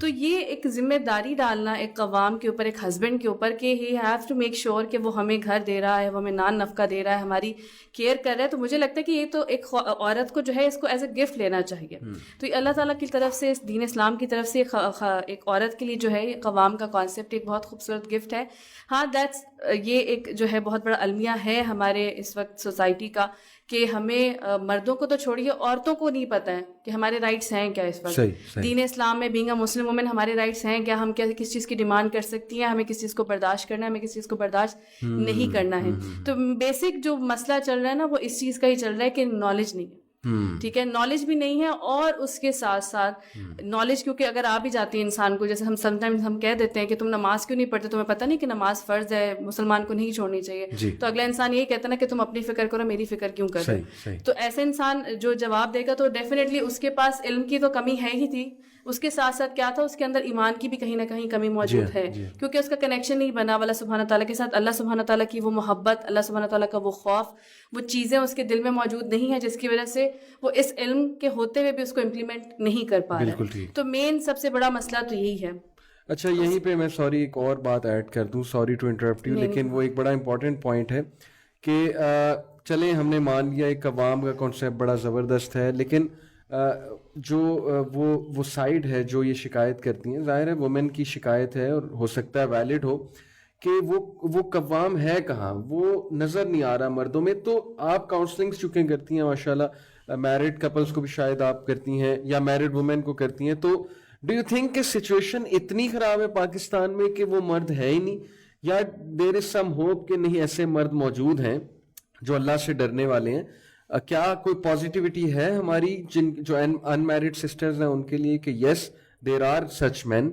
تو یہ ایک ذمہ داری ڈالنا ایک قوام کے اوپر, ایک ہسبینڈ کے اوپر کہ he have to make sure کہ وہ ہمیں گھر دے رہا ہے, وہ ہمیں نان نفقہ دے رہا ہے, ہماری کیئر کر رہا ہے. تو مجھے لگتا ہے کہ یہ تو ایک عورت کو جو ہے اس کو ایز اے گفٹ لینا چاہیے. تو یہ اللہ تعالیٰ کی طرف سے, دین اسلام کی طرف سے ایک عورت کے لیے جو ہے یہ قوام کا کانسیپٹ ایک بہت خوبصورت گفٹ ہے. ہاں دیٹس یہ ایک جو ہے بہت بڑا المیہ ہے ہمارے اس وقت سوسائٹی کا کہ ہمیں مردوں کو تو چھوڑیے عورتوں کو نہیں پتہ ہے کہ ہمارے رائٹس ہیں کیا اس وقت. دین اسلام میں بینگ اے مسلم وومن ہمارے رائٹس ہیں کیا, ہم کیا کس چیز کی ڈیمانڈ کر سکتی ہیں, ہمیں کس چیز کو برداشت کرنا ہے, ہمیں کس چیز کو برداشت نہیں کرنا ہے. تو بیسک جو مسئلہ چل رہا ہے نا وہ اس چیز کا ہی چل رہا ہے کہ نالج نہیں ہے. ٹھیک ہے, نالج بھی نہیں ہے اور اس کے ساتھ ساتھ نالج, کیونکہ اگر آ بھی جاتی ہے انسان کو, جیسے ہم سم ٹائمز ہم کہہ دیتے ہیں کہ تم نماز کیوں نہیں پڑھتے, تمہیں پتہ نہیں کہ نماز فرض ہے, مسلمان کو نہیں چھوڑنی چاہیے. تو اگلا انسان یہی کہتا ہے نا کہ تم اپنی فکر کرو, میری فکر کیوں کر رہے ہو. تو ایسے انسان جو جواب دے گا تو ڈیفینیٹلی اس کے پاس علم کی تو کمی ہے ہی تھی, اس کے ساتھ ساتھ کیا تھا, اس کے اندر ایمان کی بھی کہیں نہ کہیں کمی موجود ہے کیونکہ اس کا کنیکشن نہیں بنا اللہ سبحانہ تعالیٰ کے ساتھ. اللہ سبحانہ تعالیٰ کی وہ محبت, اللہ سبحانہ تعالیٰ کا وہ خوف, وہ چیزیں اس کے دل میں موجود نہیں ہیں جس کی وجہ سے وہ اس علم کے ہوتے ہوئے بھی اس کو امپلیمنٹ نہیں کر پا رہے. تو مین سب سے بڑا مسئلہ تو یہی ہے. اچھا, یہیں پہ میں سوری ایک اور بات ایڈ کر دوں, سوری ٹو انٹرپٹ یو, لیکن وہ ایک بڑا امپورٹنٹ پوائنٹ ہے کہ چلیں ہم نے مان لیا ایک عوام کا کانسیپٹ بڑا زبردست ہے, لیکن جو وہ سائڈ ہے جو یہ شکایت کرتی ہیں, ظاہر ہے وومن کی شکایت ہے اور ہو سکتا ہے ویلڈ ہو کہ وہ قوام ہے کہاں, وہ نظر نہیں آ رہا مردوں میں. تو آپ کاؤنسلنگس چکیں کرتی ہیں ماشاء اللہ, میرڈ کپلس کو بھی شاید آپ کرتی ہیں یا میرڈ وومن کو کرتی ہیں, تو ڈو یو تھنک کہ سچویشن اتنی خراب ہے پاکستان میں کہ وہ مرد ہے ہی نہیں, یا دیر از سم ہوپ کہ نہیں ایسے مرد موجود ہیں جو اللہ سے ڈرنے والے ہیں؟ کیا کوئی پازیٹیوٹی ہے ہماری جو ان میرڈ سسٹرز ہیں ان کے لیے کہ یس دیر آر سچ مین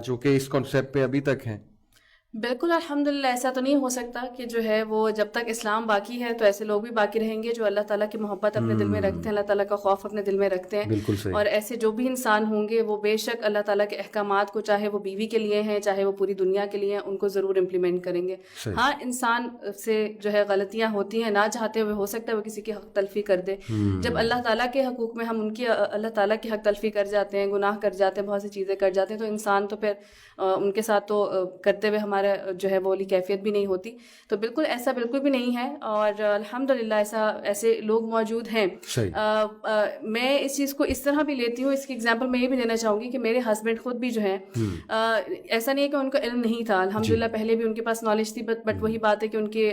جو کہ اس کانسیپٹ پہ ابھی تک ہیں؟ بالکل الحمدللہ, ایسا تو نہیں ہو سکتا کہ جو ہے وہ جب تک اسلام باقی ہے تو ایسے لوگ بھی باقی رہیں گے جو اللہ تعالیٰ کی محبت اپنے دل میں رکھتے ہیں, اللہ تعالیٰ کا خوف اپنے دل میں رکھتے ہیں. اور ایسے جو بھی انسان ہوں گے وہ بے شک اللہ تعالیٰ کے احکامات کو, چاہے وہ بیوی کے لیے ہیں چاہے وہ پوری دنیا کے لیے ہیں, ان کو ضرور امپلیمنٹ کریں گے. ہاں انسان سے جو ہے غلطیاں ہوتی ہیں, نہ چاہتے ہوئے ہو سکتا ہے وہ کسی کی حق تلفی کر دے. جب اللہ تعالیٰ کے حقوق میں ہم ان کی اللہ تعالیٰ کی حق تلفی کر جاتے ہیں, گناہ کر جاتے ہیں, بہت سی چیزیں کر جاتے ہیں, تو انسان تو پھر ان کے ساتھ تو کرتے ہوئے ہمارا جو ہے وہ کیفیت بھی نہیں ہوتی. تو بالکل ایسا بالکل بھی نہیں ہے, اور الحمدللہ ایسے لوگ موجود ہیں. میں اس چیز کو اس طرح بھی لیتی ہوں, اس کی ایگزامپل میں یہ بھی دینا چاہوں گی کہ میرے ہسبینڈ خود بھی جو ہیں ایسا نہیں ہے کہ ان کو علم نہیں تھا, الحمدللہ پہلے بھی ان کے پاس نالج تھی, بٹ وہی بات ہے کہ ان کے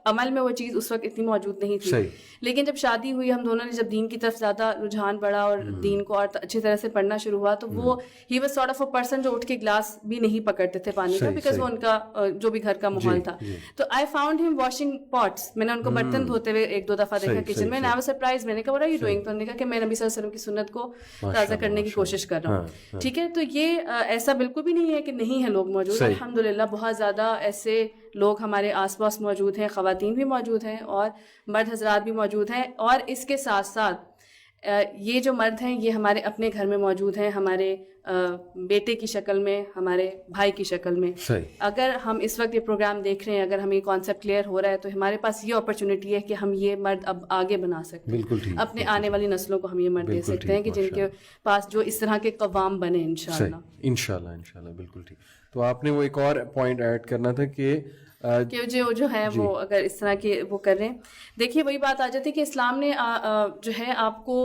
عمل میں وہ چیز اس وقت اتنی موجود نہیں تھی. لیکن جب شادی ہوئی, ہم دونوں نے جب دین کی طرف زیادہ رجحان بڑھا اور دین کو اور اچھی طرح سے پڑھنا شروع ہوا, تو وہ he was sort of a person جو اٹھ کے گلاس بھی نہیں پکڑتے تھے پانی کا, بیکاز وہ ان کا جو بھی گھر کا ماحول تھا. تو آئی فاؤنڈ ہم واشنگ پاٹس, میں نے ان کو برتن دھوتے ہوئے ایک دو دفعہ دیکھا کچن میں, آئی واز سرپرائز. میں نے کہا واٹ آر یو ڈوئنگ, تو انہوں نے کہا کہ میں نبی صلی اللہ علیہ وسلم کی سنت کو تازہ کرنے کی کوشش کر رہا ہوں. ٹھیک ہے, تو یہ ایسا بالکل بھی نہیں ہے کہ نہیں ہے لوگ موجود, الحمدللہ بہت زیادہ ایسے لوگ ہمارے آس پاس موجود ہیں, خواتین بھی موجود ہیں اور مرد حضرات بھی موجود ہیں. اور اس کے ساتھ ساتھ یہ جو مرد ہیں یہ ہمارے اپنے گھر میں موجود ہیں, ہمارے بیٹے کی شکل میں, ہمارے بھائی کی شکل میں. اگر ہم اس وقت یہ پروگرام دیکھ رہے ہیں, اگر ہمیں یہ کانسیپٹ کلیئر ہو رہا ہے, تو ہمارے پاس یہ اپرچونٹی ہے کہ ہم یہ مرد اب آگے بنا سکتے ہیں, اپنے آنے والی نسلوں کو ہم یہ مرد دے سکتے ہیں کہ جن کے پاس جو اس طرح کے قوام بنے انشاءاللہ. بالکل ٹھیک. تو آپ نے وہ ایک اور پوائنٹ ایڈ کرنا تھا کہ جو ہے وہ اگر اس طرح کے وہ کر رہے ہیں. دیکھیے وہی بات آ جاتی ہے کہ اسلام نے جو ہے آپ کو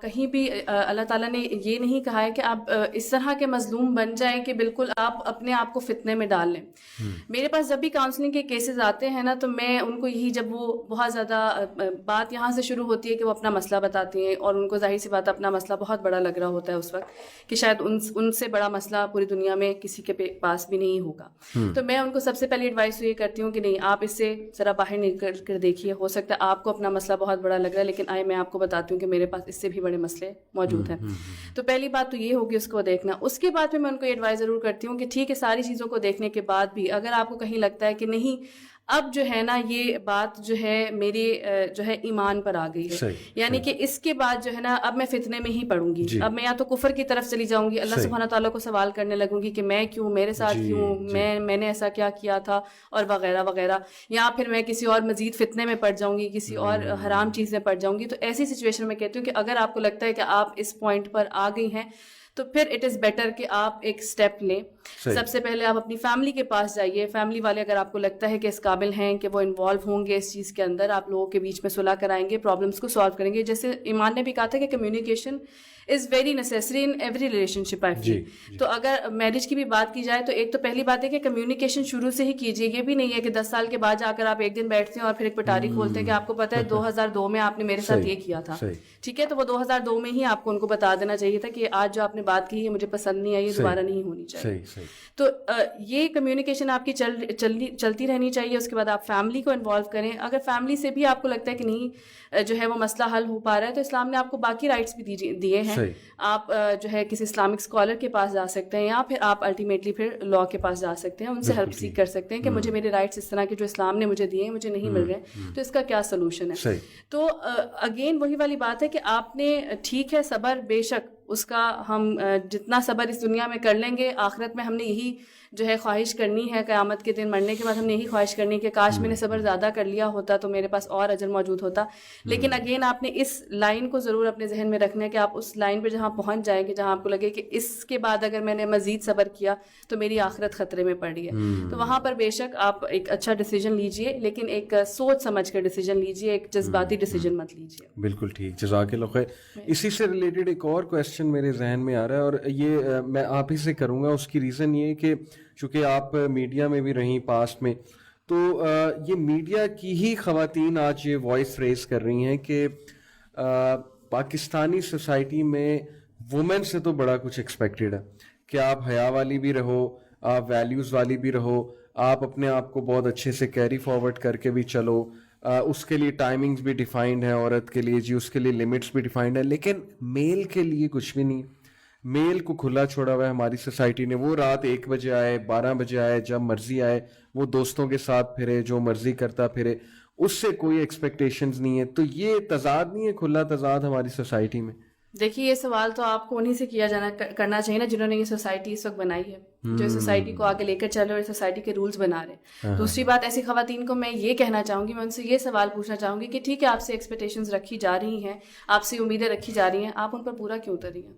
کہیں بھی اللہ تعالیٰ نے یہ نہیں کہا ہے کہ آپ اس طرح کے مظلوم بن جائیں کہ بالکل آپ اپنے آپ کو فتنے میں ڈال لیں. میرے پاس جب بھی کاؤنسلنگ کے کیسز آتے ہیں نا, تو میں ان کو یہی, جب وہ بہت زیادہ بات یہاں سے شروع ہوتی ہے کہ وہ اپنا مسئلہ بتاتی ہیں, اور ان کو ظاہر سی بات اپنا مسئلہ بہت بڑا لگ رہا ہوتا ہے اس وقت کہ شاید ان سے بڑا مسئلہ پوری دنیا میں کسی کے پاس بھی نہیں ہوگا. تو میں ان کو سب سے پہلے ایڈوائس یہ کرتی ہوں کہ نہیں, آپ اس سے ذرا باہر نکل کر دیکھیے. ہو سکتا ہے آپ کو اپنا مسئلہ بہت بڑا لگ رہا ہے, لیکن میں آپ کو بتاتی ہوں کہ میرے پاس اس سے بھی بڑے مسئلے موجود ہیں. تو پہلی بات تو یہ ہوگی اس کو دیکھنا. اس کے بعد میں ان کو ایڈوائز ضرور کرتی ہوں کہ ٹھیک ہے, ساری چیزوں کو دیکھنے کے بعد بھی اگر آپ کو کہیں لگتا ہے کہ نہیں اب جو ہے نا یہ بات جو ہے میرے جو ہے ایمان پر آ گئی ہے, یعنی کہ اس کے بعد جو ہے نا اب میں فتنے میں ہی پڑوں گی, اب میں یا تو کفر کی طرف چلی جاؤں گی, اللہ سبحانہ تعالیٰ کو سوال کرنے لگوں گی کہ میں کیوں, میرے ساتھ کیوں, میں نے ایسا کیا کیا تھا, اور وغیرہ وغیرہ, یا پھر میں کسی اور مزید فتنے میں پڑ جاؤں گی, کسی اور حرام چیز میں پڑ جاؤں گی. تو ایسی سچویشن میں کہتی ہوں کہ اگر آپ کو لگتا ہے کہ آپ اس پوائنٹ پر آ گئی ہیں تو پھر اٹ از بیٹر کہ آپ ایک سٹیپ لیں. سب سے پہلے آپ اپنی فیملی کے پاس جائیے. فیملی والے اگر آپ کو لگتا ہے کہ اس قابل ہیں کہ وہ انوالو ہوں گے اس چیز کے اندر, آپ لوگوں کے بیچ میں صلح کرائیں گے, پرابلمس کو سالو کریں گے. جیسے ایمان نے بھی کہا تھا کہ communication is very necessary in every relationship I feel. تو اگر میرج کی بھی بات کی جائے تو ایک تو پہلی بات ہے کہ کمیونیکیشن شروع سے ہی کیجیے. یہ بھی نہیں ہے کہ 10 سال کے بعد جا کر آپ ایک دن بیٹھتے ہیں اور پھر ایک پٹاری کھولتے ہیں کہ آپ کو پتا ہے 2002 میں آپ نے میرے ساتھ یہ کیا تھا, ٹھیک ہے, تو وہ 2002 میں ہی آپ کو ان کو بتا دینا چاہیے تھا کہ آج جو آپ نے بات کی ہے مجھے پسند نہیں آئی, یہ دوبارہ نہیں ہونی چاہیے. تو یہ کمیونیکیشن آپ کی چلتی رہنی چاہیے. اس کے بعد آپ فیملی کو انوالو کریں. اگر فیملی سے بھی آپ کو لگتا ہے کہ نہیں جو ہے وہ مسئلہ حل ہو پا رہا ہے تو اسلام نے آپ کو باقی رائٹس بھی دیے ہیں. آپ جو ہے کسی اسلامک اسکالر کے پاس جا سکتے ہیں, یا پھر آپ الٹیمیٹلی پھر لا کے پاس جا سکتے ہیں, ان سے ہیلپ سیک کر سکتے ہیں کہ مجھے میرے رائٹس اس طرح کے جو اسلام نے مجھے دیے ہیں مجھے نہیں مل رہے, تو اس کا کیا سولوشن ہے. تو اگین وہی والی بات ہے کہ آپ نے, ٹھیک ہے صبر بے شک اس کا ہم جتنا صبر اس دنیا میں کر لیں گے, آخرت میں ہم نے یہی جو ہے خواہش کرنی ہے, قیامت کے دن مرنے کے بعد ہم نے یہی خواہش کرنی ہے کہ کاش میں نے صبر زیادہ کر لیا ہوتا تو میرے پاس اور اجر موجود ہوتا. لیکن اگین آپ نے اس لائن کو ضرور اپنے ذہن میں رکھنا ہے کہ آپ اس لائن پہ جہاں پہنچ جائیں گے جہاں آپ کو لگے کہ اس کے بعد اگر میں نے مزید صبر کیا تو میری آخرت خطرے میں پڑ رہی ہے, تو وہاں پر بے شک آپ ایک اچھا ڈیسیجن لیجئے, لیکن ایک سوچ سمجھ کر ڈیسیجن لیجئے, ایک جذباتی ڈیسیجن مت لیجئے. بالکل ٹھیک, جزاک اللہ خیر. اسی سے ریلیٹڈ ایک اور کویسچن میرے ذہن میں آ رہا ہے, اور یہ میں آپ ہی سے کروں گا. اس کی ریزن یہ ہے کہ چونکہ آپ میڈیا میں بھی رہیں پاسٹ میں, تو یہ میڈیا کی ہی خواتین آج یہ وائس ریز کر رہی ہیں کہ پاکستانی سوسائٹی میں وومن سے تو بڑا کچھ ایکسپیکٹڈ ہے کہ آپ حیا والی بھی رہو, آپ ویلیوز والی بھی رہو, آپ اپنے آپ کو بہت اچھے سے کیری فارورڈ کر کے بھی چلو, اس کے لیے ٹائمنگز بھی ڈیفائنڈ ہیں عورت کے لیے, جی اس کے لیے لمٹس بھی ڈیفائنڈ ہیں, لیکن میل کے لیے کچھ بھی نہیں. میل کو کھلا چھوڑا ہوا ہے ہماری سوسائٹی نے. وہ رات 1 بجے آئے, 12 بجے آئے, جب مرضی آئے, وہ دوستوں کے ساتھ پھرے, جو مرضی کرتا پھرے, اس سے کوئی ایکسپیکٹیشنز نہیں ہے. تو یہ تضاد نہیں ہے, کھلا تضاد ہماری سوسائٹی میں؟ دیکھیے یہ سوال تو آپ کو انہیں سے کرنا چاہیے نا جنہوں نے یہ سوسائٹی اس وقت بنائی ہے, جو سوسائٹی کو آگے لے کر چل رہے اور سوسائٹی کے رولز بنا رہے. دوسری بات, ایسی خواتین کو میں یہ کہنا چاہوں گی, میں ان سے یہ سوال پوچھنا چاہوں گی کہ ٹھیک ہے آپ سے ایکسپیکٹیشنز رکھی جا رہی ہیں, آپ سے امیدیں رکھی جا رہی ہیں, آپ ان پر پورا کیوں اتر رہی ہیں؟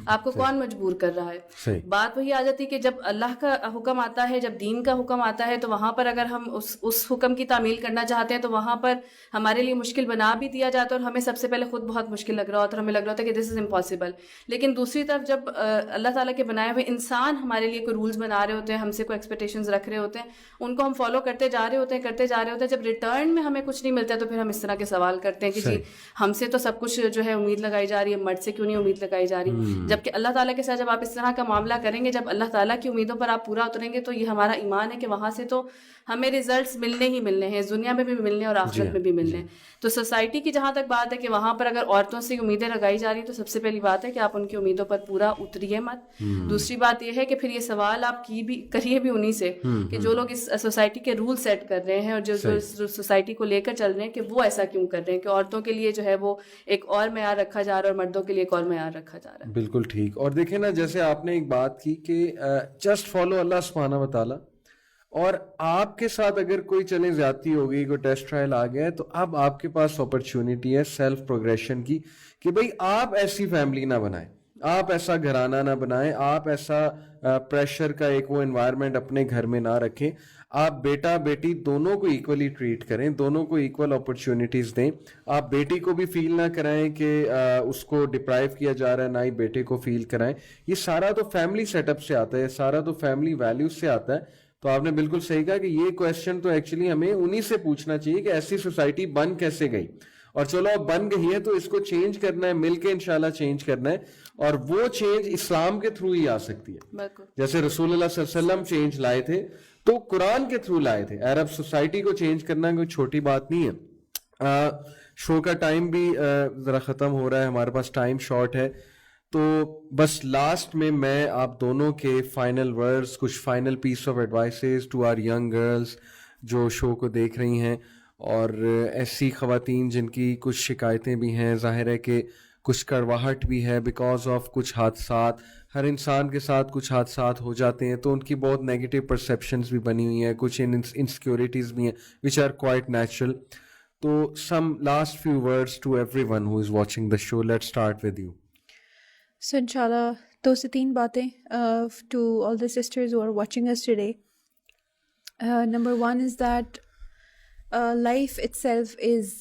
آپ کو کون مجبور کر رہا ہے؟ بات وہی آ جاتی ہے کہ جب اللہ کا حکم آتا ہے, جب دین کا حکم آتا ہے, تو وہاں پر اگر ہم اس حکم کی تعمیل کرنا چاہتے ہیں تو وہاں پر ہمارے لیے مشکل بنا بھی دیا جاتا ہے, اور ہمیں سب سے پہلے خود بہت مشکل لگ رہا ہوتا ہے, ہمیں لگ رہا ہوتا ہے کہ دس از امپاسبل. لیکن دوسری طرف جب اللہ تعالیٰ کے بنائے ہوئے انسان ہمارے لیے کوئی رولز بنا رہے ہوتے ہیں, ہم سے کوئی ایکسپیکٹیشنز رکھ رہے ہوتے ہیں, ان کو ہم فالو کرتے جا رہے ہوتے ہیں, جب ریٹرن میں ہمیں کچھ نہیں ملتا تو پھر ہم اس طرح کے سوال کرتے ہیں کہ جی ہم سے تو سب کچھ جو ہے امید لگائی جا رہی ہے, مرد سے کیوں نہیں امید لگائی جا رہی؟ جبکہ اللہ تعالیٰ کے ساتھ جب آپ اس طرح کا معاملہ کریں گے, جب اللہ تعالیٰ کی امیدوں پر آپ پورا اتریں گے, تو یہ ہمارا ایمان ہے کہ وہاں سے تو ہمیں ریزلٹس ملنے ہی ملنے ہیں, اس دنیا میں بھی ملنے اور آخرت میں بھی ملنے. تو سوسائٹی کی جہاں تک بات ہے کہ وہاں پر اگر عورتوں سے امیدیں لگائی جا رہی ہیں تو سب سے پہلی بات ہے کہ آپ ان کی امیدوں پر پورا اتریے مت. دوسری بات یہ ہے کہ پھر یہ سوال آپ کریے بھی انہی سے کہ جو لوگ اس سوسائٹی کے رول سیٹ کر رہے ہیں اور جو سوسائٹی کو لے کر چل رہے ہیں, کہ وہ ایسا کیوں کر رہے ہیں کہ عورتوں کے لیے جو ہے وہ ایک اور معیار رکھا جا رہا ہے اور مردوں کے لیے ایک اور معیار رکھا جا رہا ہے. بالکل ٹھیک. اور دیکھیں نا, جیسے آپ نے ایک بات کی کہ جسٹ فالو اللہ سبحانہ و تعالیٰ, اور آپ کے ساتھ اگر کوئی چلے زیادتی ہو گئی, کوئی ٹیسٹ ٹرائل آ گیا ہے, تو اب آپ کے پاس اپرچونٹی ہے سیلف پروگریشن کی کہ بھئی آپ ایسی فیملی نہ بنائیں, آپ ایسا گھرانہ نہ بنائیں, آپ ایسا پریشر کا ایک وہ انوائرمنٹ اپنے گھر میں نہ رکھیں. آپ بیٹا بیٹی دونوں کو ایکولی ٹریٹ کریں, دونوں کو ایکول اپرچونٹیز دیں. آپ بیٹی کو بھی فیل نہ کرائیں کہ اس کو ڈپرائیو کیا جا رہا ہے, نہ ہی بیٹے کو فیل کرائیں. یہ سارا تو فیملی سیٹ اپ سے آتا ہے, سارا تو فیملی ویلیوز سے آتا ہے. تو آپ نے بالکل صحیح کہا کہ یہ کویشچن تو ایکچولی ہمیں انہی سے پوچھنا چاہیے کہ ایسی سوسائٹی بن کیسے گئی, اور چلو اب بن گئی ہے تو اس کو چینج کرنا ہے, مل کے انشاءاللہ چینج کرنا ہے, اور وہ چینج اسلام کے تھرو ہی آ سکتی ہے. جیسے رسول اللہ صلی اللہ علیہ وسلم چینج لائے تھے تو قرآن کے تھرو لائے تھے. عرب سوسائٹی کو چینج کرنا کوئی چھوٹی بات نہیں ہے. شو کا ٹائم بھی ذرا ختم ہو رہا ہے, ہمارے پاس ٹائم شارٹ ہے, تو بس لاسٹ میں آپ دونوں کے فائنل ورڈز, کچھ final piece of advices to our young girls, جو شو کو دیکھ رہی ہیں, اور ایسی خواتین جن کی کچھ شکایتیں بھی ہیں, ظاہر ہے کہ کچھ کڑواہٹ بھی ہے بیکاز آف کچھ حادثات, ہر انسان کے ساتھ کچھ حادثات ہو جاتے ہیں تو ان کی بہت نیگیٹو پرسیپشنز بھی بنی ہوئی ہیں, کچھ انسیکیورٹیز بھی ہیں وچ آر کوائٹ نیچرل. تو some last few words to everyone who is watching the show. Let's start with you. So inshallah, 2 سے 3 باتیں to all the sisters who are watching us today. Number 1 is that life itself is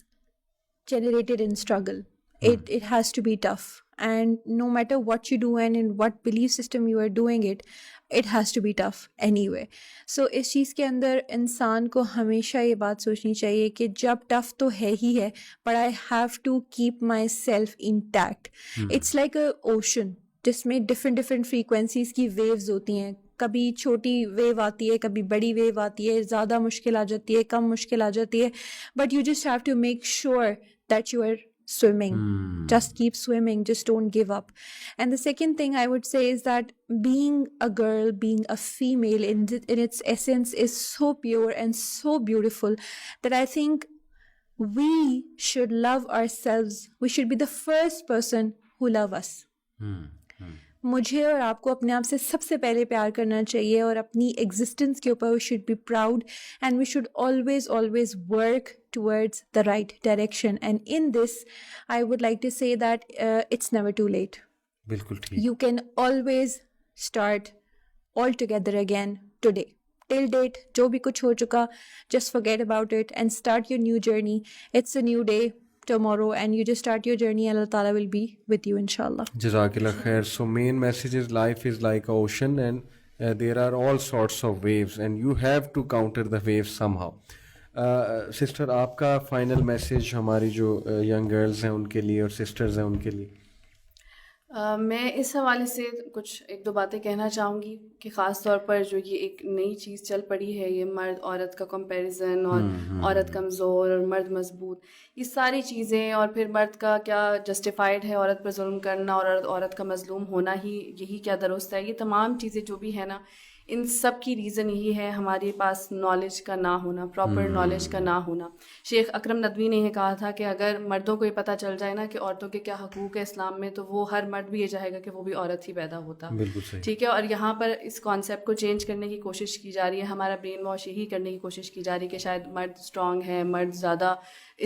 generated in struggle. It has to be tough, and no matter what you do and in what belief system you are doing it has to be tough anyway. So اس چیز کے اندر انسان کو ہمیشہ یہ بات سوچنی چاہیے کہ جب ٹف تو ہے ہی ہے, but I have to keep myself intact. It's like a ocean جس میں different frequencies کی waves ہوتی ہیں. کبھی چھوٹی ویو آتی ہے, کبھی بڑی ویو آتی ہے, زیادہ مشکل آ جاتی ہے, کم مشکل آ جاتی ہے, but you just have to make sure that you are swimming. Just keep swimming, just don't give up. And the second thing I would say is that being a girl, being a female in its essence is so pure and so beautiful that I think we should love ourselves. We should be the first person who love us. مجھے اور آپ کو اپنے آپ سے سب سے پہلے پیار کرنا چاہیے, اور اپنی ایگزسٹنس کے اوپر we should be proud and we should always work towards the right direction. And in this I would like to say that it's never too late. بالکل ٹھیک. You can always start all together again today. Till date جو بھی کچھ ہو چکا, just forget about it and start your new journey. It's a new day tomorrow and you just start your journey. Allah Ta'ala will be with you inshallah. Jazakallah khair. So main message is life is like an ocean and there are all sorts of waves and you have to counter the waves somehow. Sister آپ کا final message ہماری جو young girls ہیں ان کے لیے اور sisters ہیں ان کے لیے. میں اس حوالے سے کچھ 1-2 باتیں کہنا چاہوں گی کہ خاص طور پر جو یہ ایک نئی چیز چل پڑی ہے, یہ مرد عورت کا کمپیریزن اور عورت کمزور اور مرد مضبوط, یہ ساری چیزیں, اور پھر مرد کا کیا جسٹیفائڈ ہے عورت پر ظلم کرنا اور عورت کا مظلوم ہونا ہی یہی کیا درست ہے, یہ تمام چیزیں جو بھی ہیں نا, ان سب کی ریزن یہی ہے ہمارے پاس نالج کا نہ ہونا, پراپر نالج کا نہ ہونا. شیخ اکرم ندوی نے یہ کہا تھا کہ اگر مردوں کو یہ پتہ چل جائے نا کہ عورتوں کے کیا حقوق ہے اسلام میں, تو وہ ہر مرد بھی یہ چاہے گا کہ وہ بھی عورت ہی پیدا ہوتا. ٹھیک ہے, اور یہاں پر اس کانسیپٹ کو چینج کرنے کی کوشش کی جا رہی ہے, ہمارا برین واش یہی کرنے کی کوشش کی جا رہی ہے کہ شاید مرد اسٹرانگ ہے, مرد زیادہ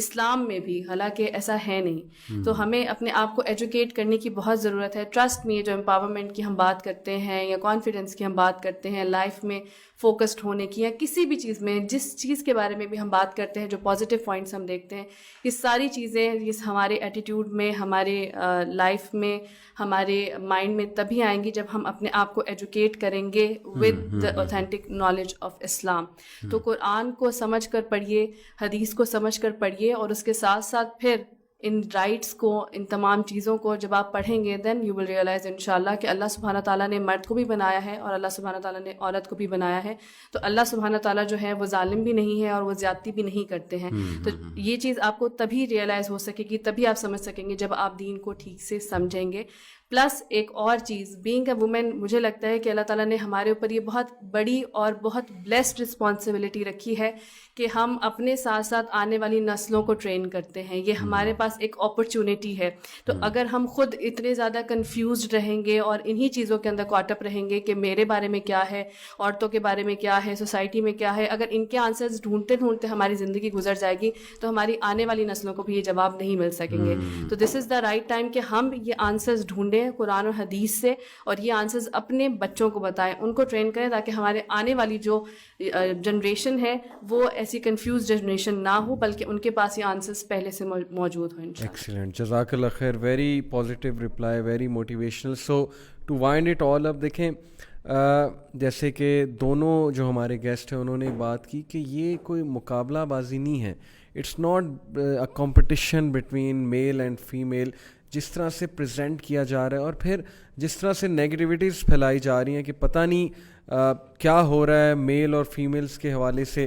اسلام میں بھی, حالانکہ ایسا ہے نہیں. تو ہمیں اپنے آپ کو ایجوکیٹ کرنے کی بہت ضرورت ہے. ٹرسٹ میں جو امپاورمنٹ کی ہم بات کرتے ہیں یا کانفیڈنس کی ہم بات کرتے ہیں, لائف میں فوکسڈ ہونے کی, یا کسی بھی چیز میں جس چیز کے بارے میں بھی ہم بات کرتے ہیں, جو پازیٹیو پوائنٹس ہم دیکھتے ہیں, یہ ساری چیزیں یہ ہمارے ایٹیٹیوڈ میں, ہمارے لائف میں, ہمارے مائنڈ میں تبھی آئیں گی جب ہم اپنے آپ کو ایجوکیٹ کریں گے with the authentic knowledge of Islam. تو قرآن کو سمجھ کر پڑھیے, حدیث کو سمجھ کر پڑھیے, اور اس کے ساتھ ساتھ پھر ان رائٹس کو, ان تمام چیزوں کو جب آپ پڑھیں گے, دین یو ول ریئلائز انشاءاللہ کہ اللہ سبحانہ تعالیٰ نے مرد کو بھی بنایا ہے اور اللہ سبحانہ تعالیٰ نے عورت کو بھی بنایا ہے. تو اللہ سبحانہ تعالیٰ جو ہے وہ ظالم بھی نہیں ہے اور وہ زیادتی بھی نہیں کرتے ہیں. تو یہ چیز آپ کو تبھی ریئلائز ہو سکے گی, تبھی آپ سمجھ سکیں گے جب آپ دین کو ٹھیک سے سمجھیں گے. پلس ایک اور چیز, بینگ اے وومن, مجھے لگتا ہے کہ اللہ تعالیٰ نے ہمارے اوپر یہ بہت بڑی اور بہت بلیسڈ رسپانسبلٹی رکھی ہے کہ ہم اپنے ساتھ ساتھ آنے والی نسلوں کو ٹرین کرتے ہیں. یہ ہمارے پاس ایک اپرچونیٹی ہے. تو اگر ہم خود اتنے زیادہ کنفیوزڈ رہیں گے اور انہی چیزوں کے اندر کاٹ اپ رہیں گے کہ میرے بارے میں کیا ہے, عورتوں کے بارے میں کیا ہے, سوسائٹی میں کیا ہے, اگر ان کے آنسرز ڈھونڈتے ڈھونڈتے ہماری زندگی گزر جائے گی تو ہماری آنے والی نسلوں کو بھی یہ جواب نہیں مل سکیں گے. تو دس از دا رائٹ ٹائم کہ ہم یہ آنسرز ڈھونڈیں قرآن اور حدیث سے, اور یہ آنسرز اپنے بچوں کو بتائیں, ان کو ٹرین کریں, تاکہ ہمارے آنے والی جو جنریشن ہے وہ ایسی کنفیوز جنریشن نہ ہو, بلکہ ان کے پاس یہ آنسرز پہلے سے موجود ہوں. ایکسیلنٹ, جزاک اللہ خیر, very positive reply, very motivational. So to wind it all up, دیکھیں جیسے کہ دونوں جو ہمارے گیسٹ ہیں انہوں نے بات کی کہ یہ کوئی مقابلہ بازی نہیں ہے, it's not a competition between male and female جس طرح سے پریزنٹ کیا جا رہا ہے, اور پھر جس طرح سے نیگیٹیوٹیز پھیلائی جا رہی ہیں کہ پتہ نہیں کیا ہو رہا ہے میل اور فیمیلز کے حوالے سے.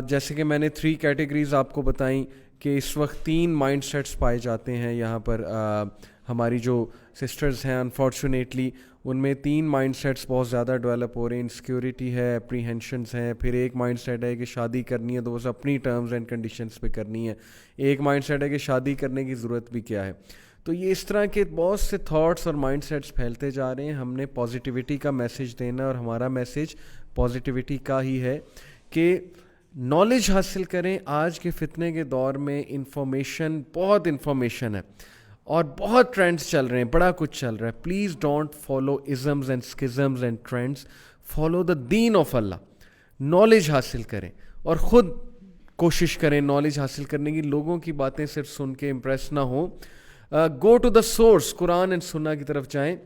جیسے کہ میں نے 3 کیٹیگریز آپ کو بتائیں کہ اس وقت 3 مائنڈ سیٹس پائے جاتے ہیں یہاں پر ہماری جو سسٹرز ہیں انفارچونیٹلی ان میں 3 مائنڈ سیٹس بہت زیادہ ڈیولپ ہو رہے ہیں. انسیکیورٹی ہے, اپریہینشنز ہیں, پھر ایک مائنڈ سیٹ ہے کہ شادی کرنی ہے تو بس اپنی ٹرمز اینڈ کنڈیشنز پہ کرنی ہے, ایک مائنڈ سیٹ ہے کہ شادی کرنے کی ضرورت بھی کیا ہے. تو یہ اس طرح کے بہت سے تھاٹس اور مائنڈ سیٹس پھیلتے جا رہے ہیں. ہم نے پازیٹیوٹی کا میسیج دینا اور ہمارا میسیج پازیٹیوٹی کا ہی ہے کہ نالج حاصل کریں. آج کے فتنے کے دور میں انفارمیشن, بہت انفارمیشن ہے اور بہت ٹرینڈس چل رہے ہیں, بڑا کچھ چل رہا ہے. Please don't follow isms and schisms and trends, follow the دین آف اللہ. نالج حاصل کریں اور خود کوشش کریں نالج حاصل کرنے کی. لوگوں کی باتیں صرف سن کے امپریس نہ ہوں. Go to the source, Quran and Sunnah کی طرف جائیں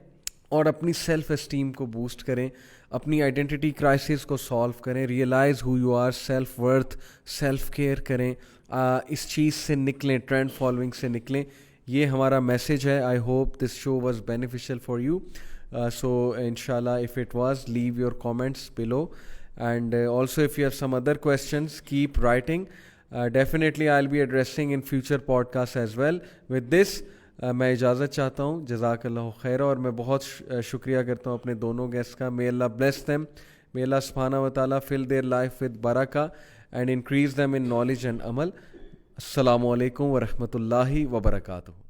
اور اپنی سیلف اسٹیم کو بوسٹ کریں, اپنی آئیڈینٹی کرائسس کو سالو کریں, ریئلائز ہو you are, self worth, self care کریں. اس چیز سے نکلیں, ٹرینڈ فالوئنگ سے نکلیں. یہ ہمارا میسیج ہے. I hope this show was beneficial for you. So انشاءاللہ if it was, leave your comments below, and also if you have some other questions, keep writing. Definitely I'll be addressing in future podcasts as well. With this میں اجازت چاہتا ہوں. جزاک اللہ خیر. اور میں بہت شکریہ کرتا ہوں اپنے دونوں گیسٹ کا. may Allah bless them, may Allah subhanahu wa ta'ala fill their life with barakah and increase them in knowledge and amal. السلام علیکم ورحمۃ اللہ وبرکاتہ.